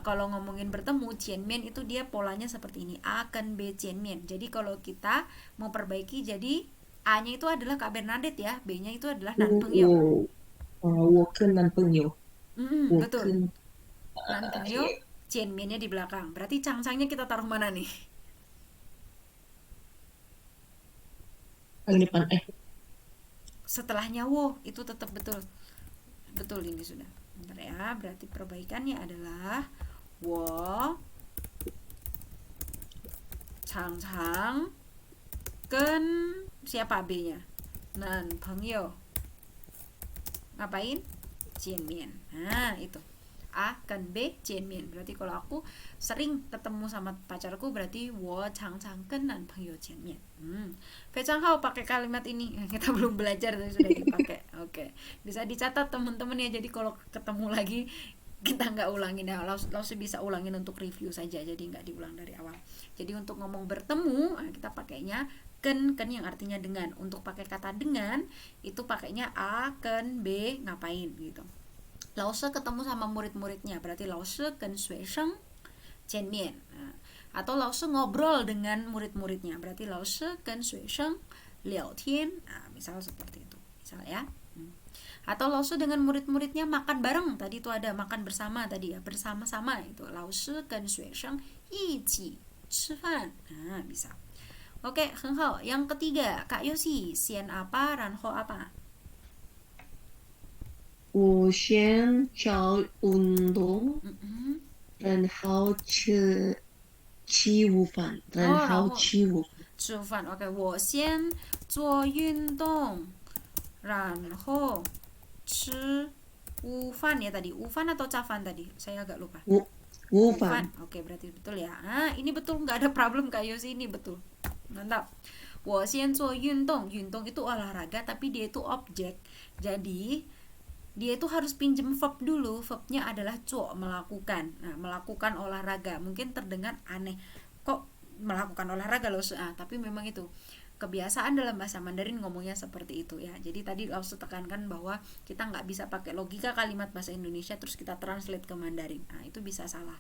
kalau ngomongin bertemu cianmian itu dia polanya seperti ini. A ken B cianmian. Jadi kalau kita mau perbaiki jadi A-nya itu adalah Kak Bernadette ya, B-nya itu adalah Nan Pengyo. 我跟男朋友 Betul. Nan Pengyo, cianmiannya di belakang. Berarti cang-cangnya kita taruh mana nih? paling depan Setelahnya wo, itu tetap betul. Betul ini sudah. Bentar ya, berarti perbaikannya adalah wo cang-cang ken siapa B-nya? Nan Pengyo. Ngapain? Cianmian. Nah, itu. A kan B cianmian. Berarti kalau aku sering ketemu sama pacarku berarti 我常常跟男朋友见面. Fei Hao pakai kalimat ini. Kita belum belajar tapi sudah dipakai. Oke. Bisa dicatat teman-teman ya. Jadi kalau ketemu lagi kita nggak ulangin ya. Langsung bisa ulangin untuk review saja. Jadi nggak diulang dari awal. Jadi untuk ngomong bertemu kita pakainya ken yang artinya dengan. Untuk pakai kata dengan itu pakainya a ken B ngapain gitu. Lause ketemu sama murid-muridnya berarti Lause跟学生见面. Atau Lause ngobrol dengan murid-muridnya berarti Lause跟学生聊天. Misal seperti itu. Misal ya. Atau Lause dengan murid-muridnya makan bareng. Tadi itu ada makan bersama tadi ya, bersama-sama itu. Lause 跟学生一起吃饭. Bisa. Oke, 很好. Yang ketiga, Kak Yosi, sian apa, ranho apa? 我先找运动然后吃午饭然后吃午饭吃饭 OK 我先做运动然后吃午饭 ya tadi ufan atau cafan tadi saya agak lupa Wufan. Oke, berarti betul ya. Ini betul nggak ada problem Kak Yosi ini betul mantap 我先做运动 运动itu olahraga tapi dia itu objek jadi dia itu harus pinjem verb dulu. Verbnya adalah cuo, melakukan. Nah, melakukan olahraga. Mungkin terdengar aneh. Kok melakukan olahraga loh? Tapi memang itu kebiasaan dalam bahasa Mandarin ngomongnya seperti itu ya. Jadi tadi langsung tekankan bahwa kita nggak bisa pakai logika kalimat bahasa Indonesia terus kita translate ke Mandarin. Itu bisa salah.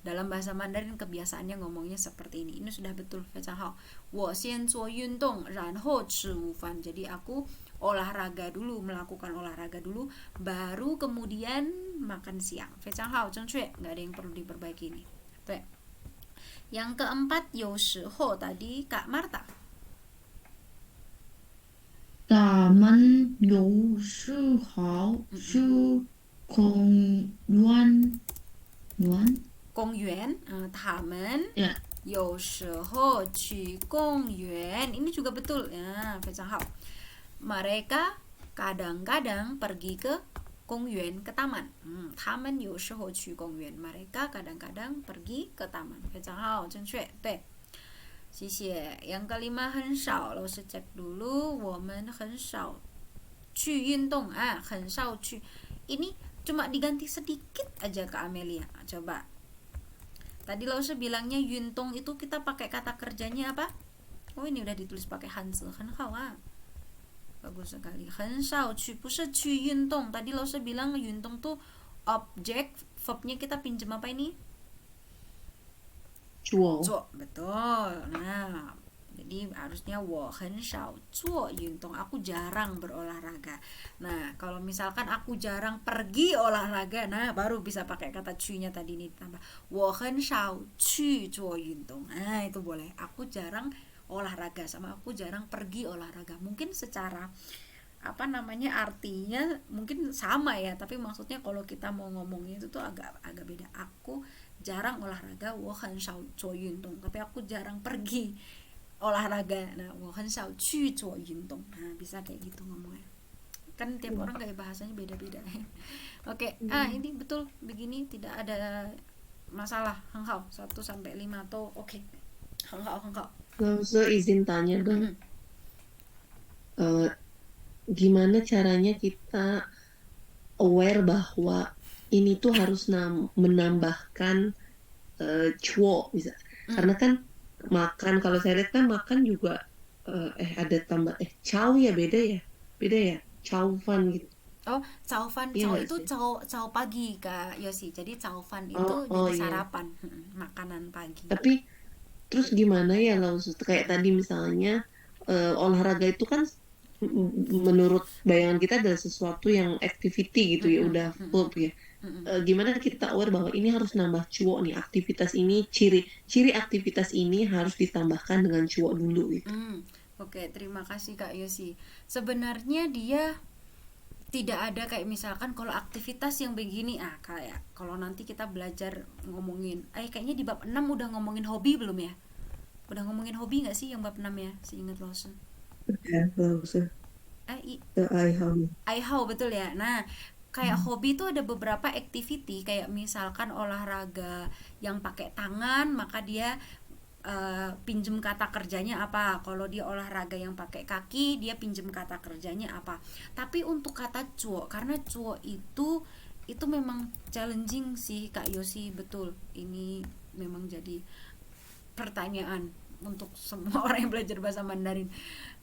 Dalam bahasa Mandarin kebiasaannya ngomongnya seperti ini. Ini sudah betul. 非常好. 我先做运动然后吃午饭 Jadi aku olahraga dulu, melakukan olahraga dulu, baru kemudian makan siang. 非常好，正确. Nggak ada yang perlu diperbaiki ini. Tuh. Yang keempat, 有时候 tadi Kak Marta. 咱们有时候去公园公园, 他们 Ya. 有时候去公园. Ini juga betul ya, 非常好. Mereka kadang-kadang pergi ke 公园, ke taman. 他们有时候去公园. Mereka kadang-kadang pergi ke taman. 非常好，正确，对。谢谢。Yang kelima 很少，老师 cek dulu. 我们很少去运动啊，很少去. Ini cuma diganti sedikit aja ke Amelia. Coba. Tadi lausnya bilangnya yuntong itu kita pakai kata kerjanya apa? Oh, ini udah ditulis pakai hanzi, kan ah. Bagus sekali. 很少去不是去运动. Tadi lausnya bilang yuntong tuh objek, verbnya kita pinjem apa ini? 做 Betul. Nah, jadi harusnya 我很少做运动. Aku jarang berolahraga. Nah, kalau misalkan aku jarang pergi olahraga, nah baru bisa pakai kata 去nya tadi ini ditambah 我很少去做运动. Nah, itu boleh. Aku jarang olahraga sama aku jarang pergi olahraga. Mungkin secara artinya mungkin sama ya, tapi maksudnya kalau kita mau ngomongnya itu tuh agak beda. Aku jarang olahraga, 我很少做运动, tapi aku jarang pergi olahraga. Nah, 我很少去做运动. Nah, bisa kayak gitu ngomongnya. Kan tiap orang kayak bahasanya beda-beda. Oke, ini betul begini, tidak ada masalah. 很好, 1 sampai 5 tuh oke. 很好, 很好. Langsung izin tanya dong. Gimana caranya kita aware bahwa ini tuh harus menambahkan cuo bisa. Karena kan makan, kalau saya lihat kan makan juga ada tambah chow ya, beda ya chow fan gitu. Oh, caufan, Iya cau nggak itu sih? cau pagi Kak Yosi. Jadi caufan itu Oh, jadi iya. sarapan, makanan pagi. Tapi terus gimana ya langsung kayak tadi misalnya olahraga itu kan menurut bayangan kita adalah sesuatu yang activity gitu ya, udah verb ya. Gimana kita aware bahwa ini harus nambah cuo nih, aktivitas ini, ciri aktivitas ini harus ditambahkan dengan cuo dulu gitu. Oke, terima kasih Kak Yosi. Sebenarnya dia tidak ada kayak misalkan kalau aktivitas yang begini, kayak kalau nanti kita belajar ngomongin, kayaknya di bab 6 udah ngomongin hobi belum ya? Udah ngomongin hobi nggak sih yang bab 6 ya? Seingat Lawson. Ya, langsung. Aihao betul ya. Nah, kayak hobi itu ada beberapa activity, kayak misalkan olahraga yang pakai tangan, maka dia pinjem kata kerjanya apa. Kalau dia olahraga yang pakai kaki, dia pinjem kata kerjanya apa. Tapi untuk kata cuo, karena cuo itu memang challenging sih Kak Yosi, betul. Ini memang jadi pertanyaan untuk semua orang yang belajar bahasa Mandarin.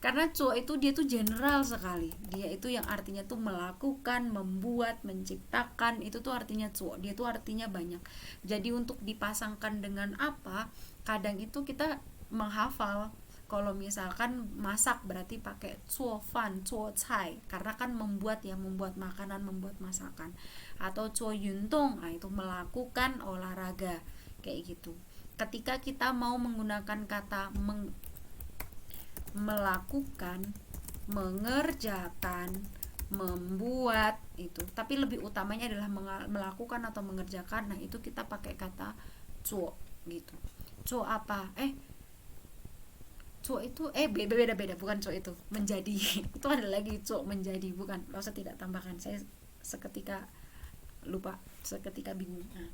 Karena cuo itu dia tuh general sekali. Dia itu yang artinya tuh melakukan, membuat, menciptakan, itu tuh artinya cuo. Dia tuh artinya banyak. Jadi untuk dipasangkan dengan apa, kadang itu kita menghafal. Kalau misalkan masak berarti pakai cuo fan, cuo cai, karena kan membuat ya, membuat makanan, membuat masakan. Atau cuo yuntong, itu melakukan olahraga kayak gitu. Ketika kita mau menggunakan kata melakukan, mengerjakan, membuat itu, tapi lebih utamanya adalah melakukan atau mengerjakan. Nah, itu kita pakai kata cuo gitu. Cuo apa? Cuo itu beda-beda, bukan cuo itu menjadi. Itu ada lagi cuo menjadi, bukan. Saya tidak tambahkan, saya seketika lupa, seketika bingung. Nah,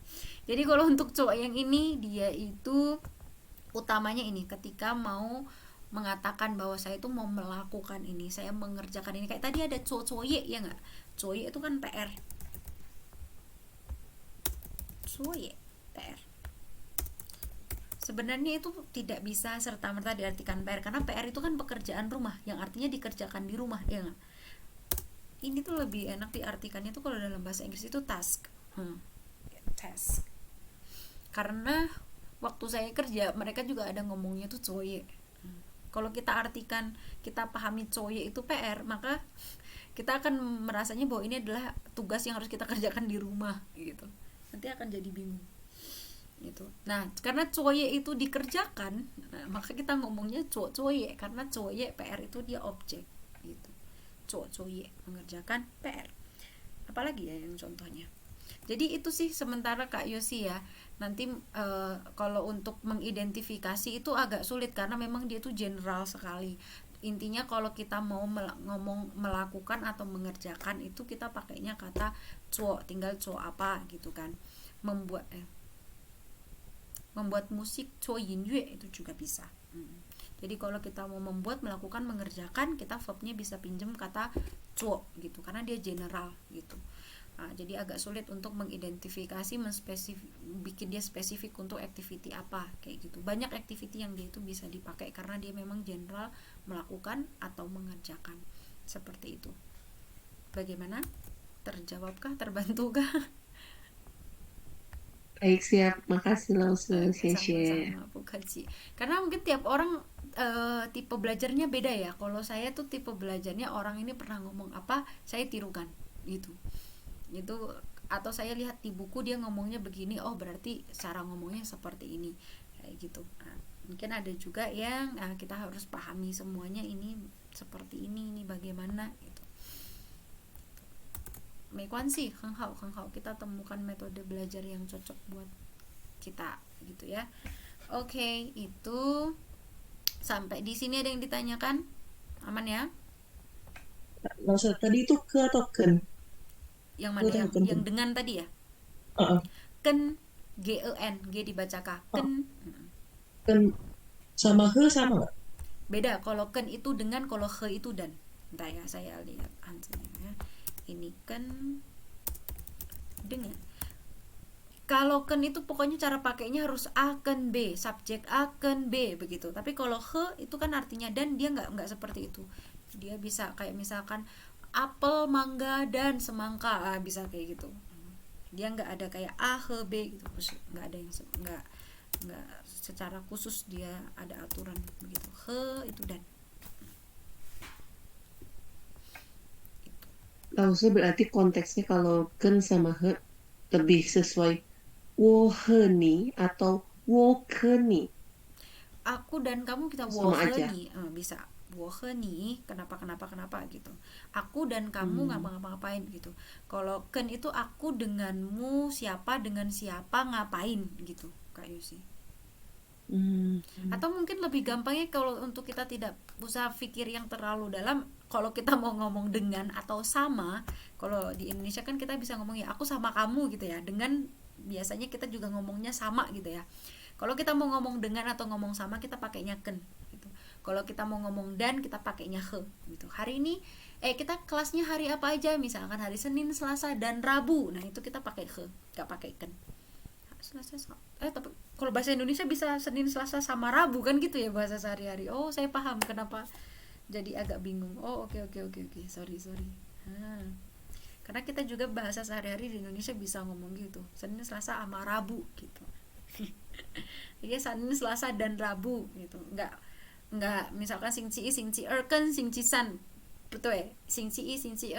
jadi kalau untuk cowok yang ini, dia itu utamanya ini, ketika mau mengatakan bahwa saya itu mau melakukan ini, saya mengerjakan ini. Kayak tadi ada coye ya nggak? Coye itu kan PR. Coye PR. Sebenarnya itu tidak bisa serta-merta diartikan PR, karena PR itu kan pekerjaan rumah yang artinya dikerjakan di rumah, ya nggak? Ini tuh lebih enak diartikannya tuh kalau dalam bahasa Inggris itu task. Task. Karena waktu saya kerja, mereka juga ada ngomongnya tuh coye. Kalau kita artikan, kita pahami coye itu PR, maka kita akan merasanya bahwa ini adalah tugas yang harus kita kerjakan di rumah gitu. Nanti akan jadi bingung. Gitu. Nah, karena coye itu dikerjakan, maka kita ngomongnya coye, karena coye PR itu dia objek gitu. Coye mengerjakan PR. Apalagi ya yang contohnya. Jadi itu sih sementara Kak Yosi ya. Nanti kalau untuk mengidentifikasi itu agak sulit karena memang dia tuh general sekali. Intinya kalau kita mau ngomong melakukan atau mengerjakan itu kita pakainya kata cuo, tinggal cuo apa gitu kan. Membuat musik cuo yin yue itu juga bisa. Jadi kalau kita mau membuat, melakukan, mengerjakan, kita verbnya bisa pinjem kata cuo gitu karena dia general gitu. Nah, jadi agak sulit untuk mengidentifikasi, bikin dia spesifik untuk activity apa kayak gitu. Banyak activity yang dia itu bisa dipakai karena dia memang general, melakukan atau mengerjakan seperti itu. Bagaimana? Terjawabkah? Terbantukah? Baik, siap. Makasih Lause, Oke, Xie. sama-sama Bu Kaji. Karena mungkin tiap orang tipe belajarnya beda ya. Kalau saya tuh tipe belajarnya orang ini pernah ngomong apa, saya tirukan gitu. Itu atau saya lihat di buku dia ngomongnya begini, oh berarti cara ngomongnya seperti ini kayak gitu. Nah, mungkin ada juga yang kita harus pahami semuanya ini seperti ini bagaimana gitu. Meikuansi, heng hao kita temukan metode belajar yang cocok buat kita gitu ya. Oke, itu sampai di sini ada yang ditanyakan? Aman ya? Lause tadi itu ke atau ken? Yang Ke mana atau yang ken? dengan tadi ya? Heeh. Ken, gen, g dibaca k. Ken. Ken sama he sama nggak? Beda, kalau ken itu dengan, kalau he itu dan. Entah ya, saya lihat hasilnya ya. Ini kan dengan. Kalau ken itu pokoknya cara pakainya harus akan b, subjek akan b begitu. Tapi kalau he itu kan artinya dan, dia nggak seperti itu. Dia bisa kayak misalkan apel, mangga dan semangka, bisa kayak gitu. Dia nggak ada kayak a, he, b gitu. Nggak ada yang nggak secara khusus dia ada aturan begitu. He itu dan. Lause berarti konteksnya kalau ken sama he lebih sesuai wo he ni atau wo ke ni. Aku dan kamu kita Sama wohe aja. nih, bisa wohe nih, kenapa gitu. Aku dan kamu ngapa-ngapain gitu. Kalau ken itu aku denganmu, siapa dengan siapa ngapain gitu, Kak Yusi. Atau mungkin lebih gampangnya kalau untuk kita tidak usah pikir yang terlalu dalam, kalau kita mau ngomong dengan atau sama, kalau di Indonesia kan kita bisa ngomong ya aku sama kamu gitu ya. Dengan biasanya kita juga ngomongnya sama gitu ya. Kalau kita mau ngomong dengan atau ngomong sama, kita pakainya ken gitu. Kalau kita mau ngomong dan, kita pakainya he gitu. Hari ini kita kelasnya hari apa aja, misalkan hari Senin, Selasa dan Rabu. Nah, itu kita pakai he, enggak pakai ken. Selasa tapi kalau bahasa Indonesia bisa Senin, Selasa sama Rabu kan gitu ya bahasa sehari-hari. Oh, saya paham kenapa jadi agak bingung. Oh, oke. Sorry. Karena kita juga bahasa sehari-hari di Indonesia bisa ngomong gitu. Senin, Selasa sama Rabu gitu. Jadi Senin, Selasa dan Rabu gitu. Enggak misalkan sing ci ken sing ci san. Betul ya? Sing ci he sing ci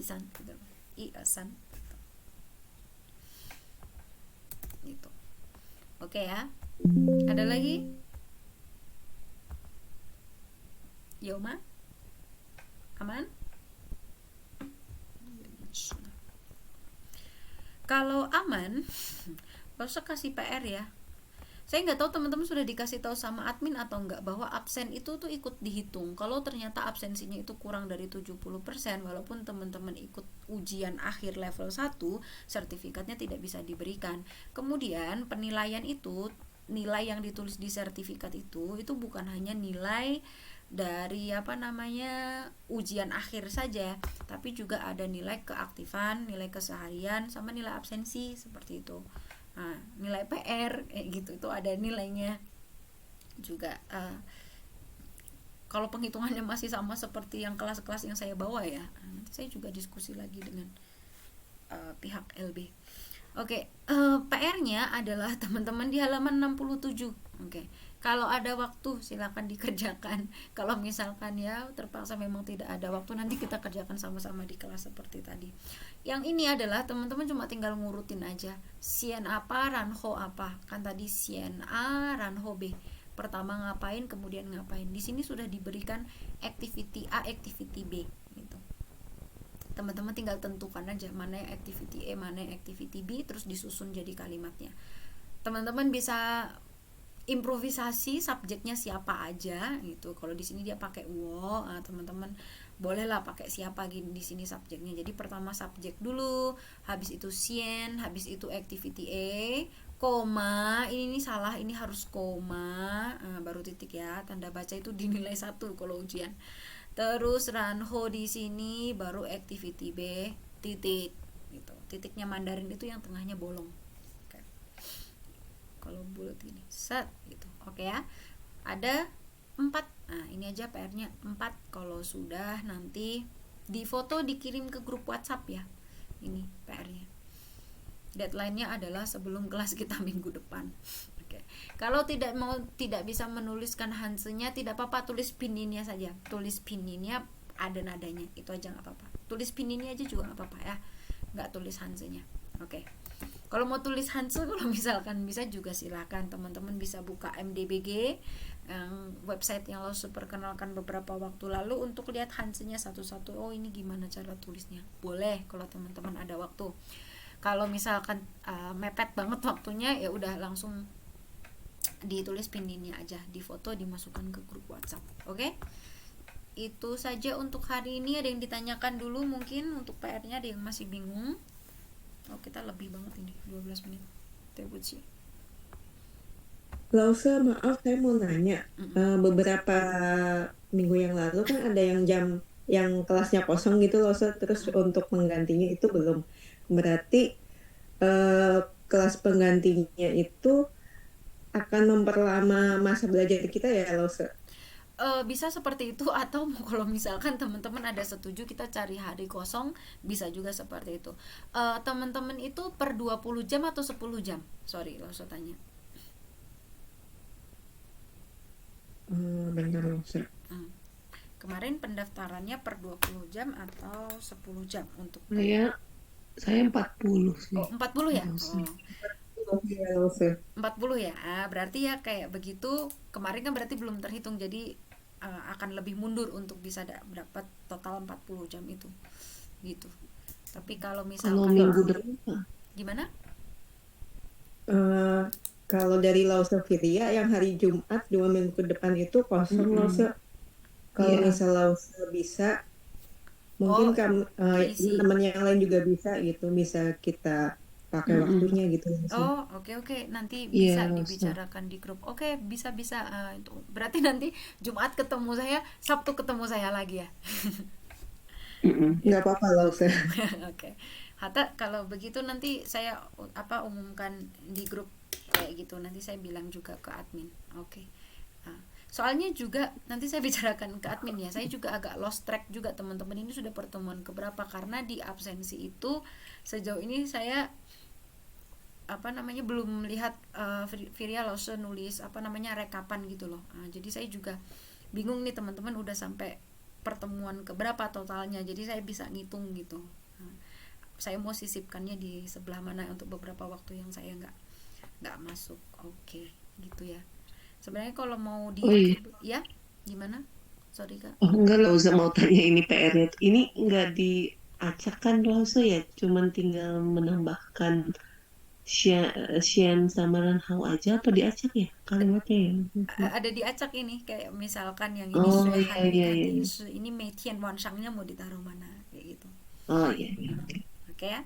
san gitu. I san. Gitu. Oke ya. Ada lagi? Yoma? Aman? Kalau aman, gak usah kasih PR ya. Saya nggak tahu teman-teman sudah dikasih tahu sama admin atau enggak bahwa absen itu tuh ikut dihitung. Kalau ternyata absensinya itu kurang dari 70%, walaupun teman-teman ikut ujian akhir level 1, sertifikatnya tidak bisa diberikan. Kemudian penilaian itu, nilai yang ditulis di sertifikat itu bukan hanya nilai dari ujian akhir saja, tapi juga ada nilai keaktifan, nilai keseharian, sama nilai absensi seperti itu. Nah, nilai PR gitu itu ada nilainya juga. Kalau penghitungannya masih sama seperti yang kelas-kelas yang saya bawa ya, nanti saya juga diskusi lagi dengan pihak LB. Oke, PR-nya adalah teman-teman di halaman 67. Oke. Kalau ada waktu silakan dikerjakan. Kalau misalkan ya terpaksa memang tidak ada waktu, nanti kita kerjakan sama-sama di kelas seperti tadi. Yang ini adalah teman-teman cuma tinggal ngurutin aja. Sien apa, ranho apa. Kan tadi sien A, ranho B. Pertama ngapain, kemudian ngapain. Di sini sudah diberikan activity A, activity B gitu. Teman-teman tinggal tentukan aja mana yang activity A, mana yang activity B, terus disusun jadi kalimatnya. Teman-teman bisa improvisasi subjeknya siapa aja gitu. Kalau di sini dia pakai wo, teman-teman bolehlah pakai siapa di sini subjeknya. Jadi pertama subjek dulu, habis itu sien, habis itu activity A, koma, ini salah, ini harus koma, baru titik ya. Tanda baca itu dinilai 1 kalau ujian. Terus ranho di sini baru activity B, titik gitu. Titiknya Mandarin itu yang tengahnya bolong. Oke. Kalau bulat ini set gitu. Oke ya. Ada 4. Nah, ini aja PR-nya 4. Kalau sudah nanti di foto dikirim ke grup WhatsApp ya. Ini PR-nya. Deadline-nya adalah sebelum kelas kita minggu depan. Oke. Kalau tidak bisa menuliskan hansenya, tidak apa-apa, tulis pininnya saja. Tulis pininnya ada nadanya, itu aja nggak apa-apa. Tulis pininnya aja juga nggak apa-apa ya. Nggak tulis hansenya. Oke. Kalau mau tulis hanse, kalau misalkan bisa juga silakan. Teman-teman bisa buka MDBG, website yang lo perkenalkan beberapa waktu lalu, untuk lihat hansenya satu-satu. Oh, ini gimana cara tulisnya? Boleh kalau teman-teman ada waktu. Kalau misalkan mepet banget waktunya, ya udah langsung ditulis pininnya aja, di foto, dimasukkan ke grup WhatsApp. Oke? Itu saja untuk hari ini. Ada yang ditanyakan dulu mungkin untuk PR-nya, ada yang masih bingung? Oh, kita lebih banget ini, 12 menit. Tebuci. Lause, maaf saya mau nanya. Beberapa minggu yang lalu kan ada yang kelasnya kosong gitu Lause, terus untuk penggantinya itu belum. Berarti kelas penggantinya itu akan memperlama masa belajar kita ya Lause? Bisa seperti itu, atau kalau misalkan teman-teman ada setuju kita cari hari kosong, bisa juga seperti itu. Teman-teman itu per 20 jam atau 10 jam? Sorry, lo tanya. Bentar Lause. Kemarin pendaftarannya per 20 jam atau 10 jam untuk Saya 40 sih. Oh, 40 ya? Oh. Iya Lause. 40 ya. Berarti ya kayak begitu. Kemarin kan berarti belum terhitung, jadi akan lebih mundur untuk bisa dapat total 40 jam itu. Gitu. Tapi kalau misalkan Minggu depan gimana? Kalau dari Lause Firia yang hari Jumat 2 minggu ke depan itu kosong Lause. Kalau misal Lause bisa, mungkin teman yang lain juga bisa gitu, bisa kita pakai waktunya gitu. Oh, oke. Nanti bisa dibicarakan di grup. Oke, bisa. Itu berarti nanti Jumat ketemu saya, Sabtu ketemu saya lagi ya. Nggak apa-apa Lause. Oke. Hatta, kalau begitu nanti saya umumkan di grup kayak gitu. Nanti saya bilang juga ke admin. Oke. Soalnya juga nanti saya bicarakan ke admin ya. Saya juga agak lost track juga, teman-teman. Ini sudah pertemuan keberapa, karena di absensi itu sejauh ini saya belum melihat Firia Lause nulis rekapan gitu loh. Jadi saya juga bingung nih, teman-teman udah sampai pertemuan keberapa totalnya, jadi saya bisa ngitung gitu. Saya mau sisipkannya di sebelah mana untuk beberapa waktu yang saya nggak masuk. Oke, gitu ya. Sebenarnya kalau mau ya gimana? Sorry Kak. Enggak usah mau tanya ini PR-nya. Ini enggak diacak kan Lause ya, cuman tinggal menambahkan Xian sama Ranhao aja, apa diacak ya kalimatnya ya? Ada diacak ini, kayak misalkan yang ini iya. ini Meitian Wansangnya mau ditaruh mana kayak gitu. Oh iya. Oke ya.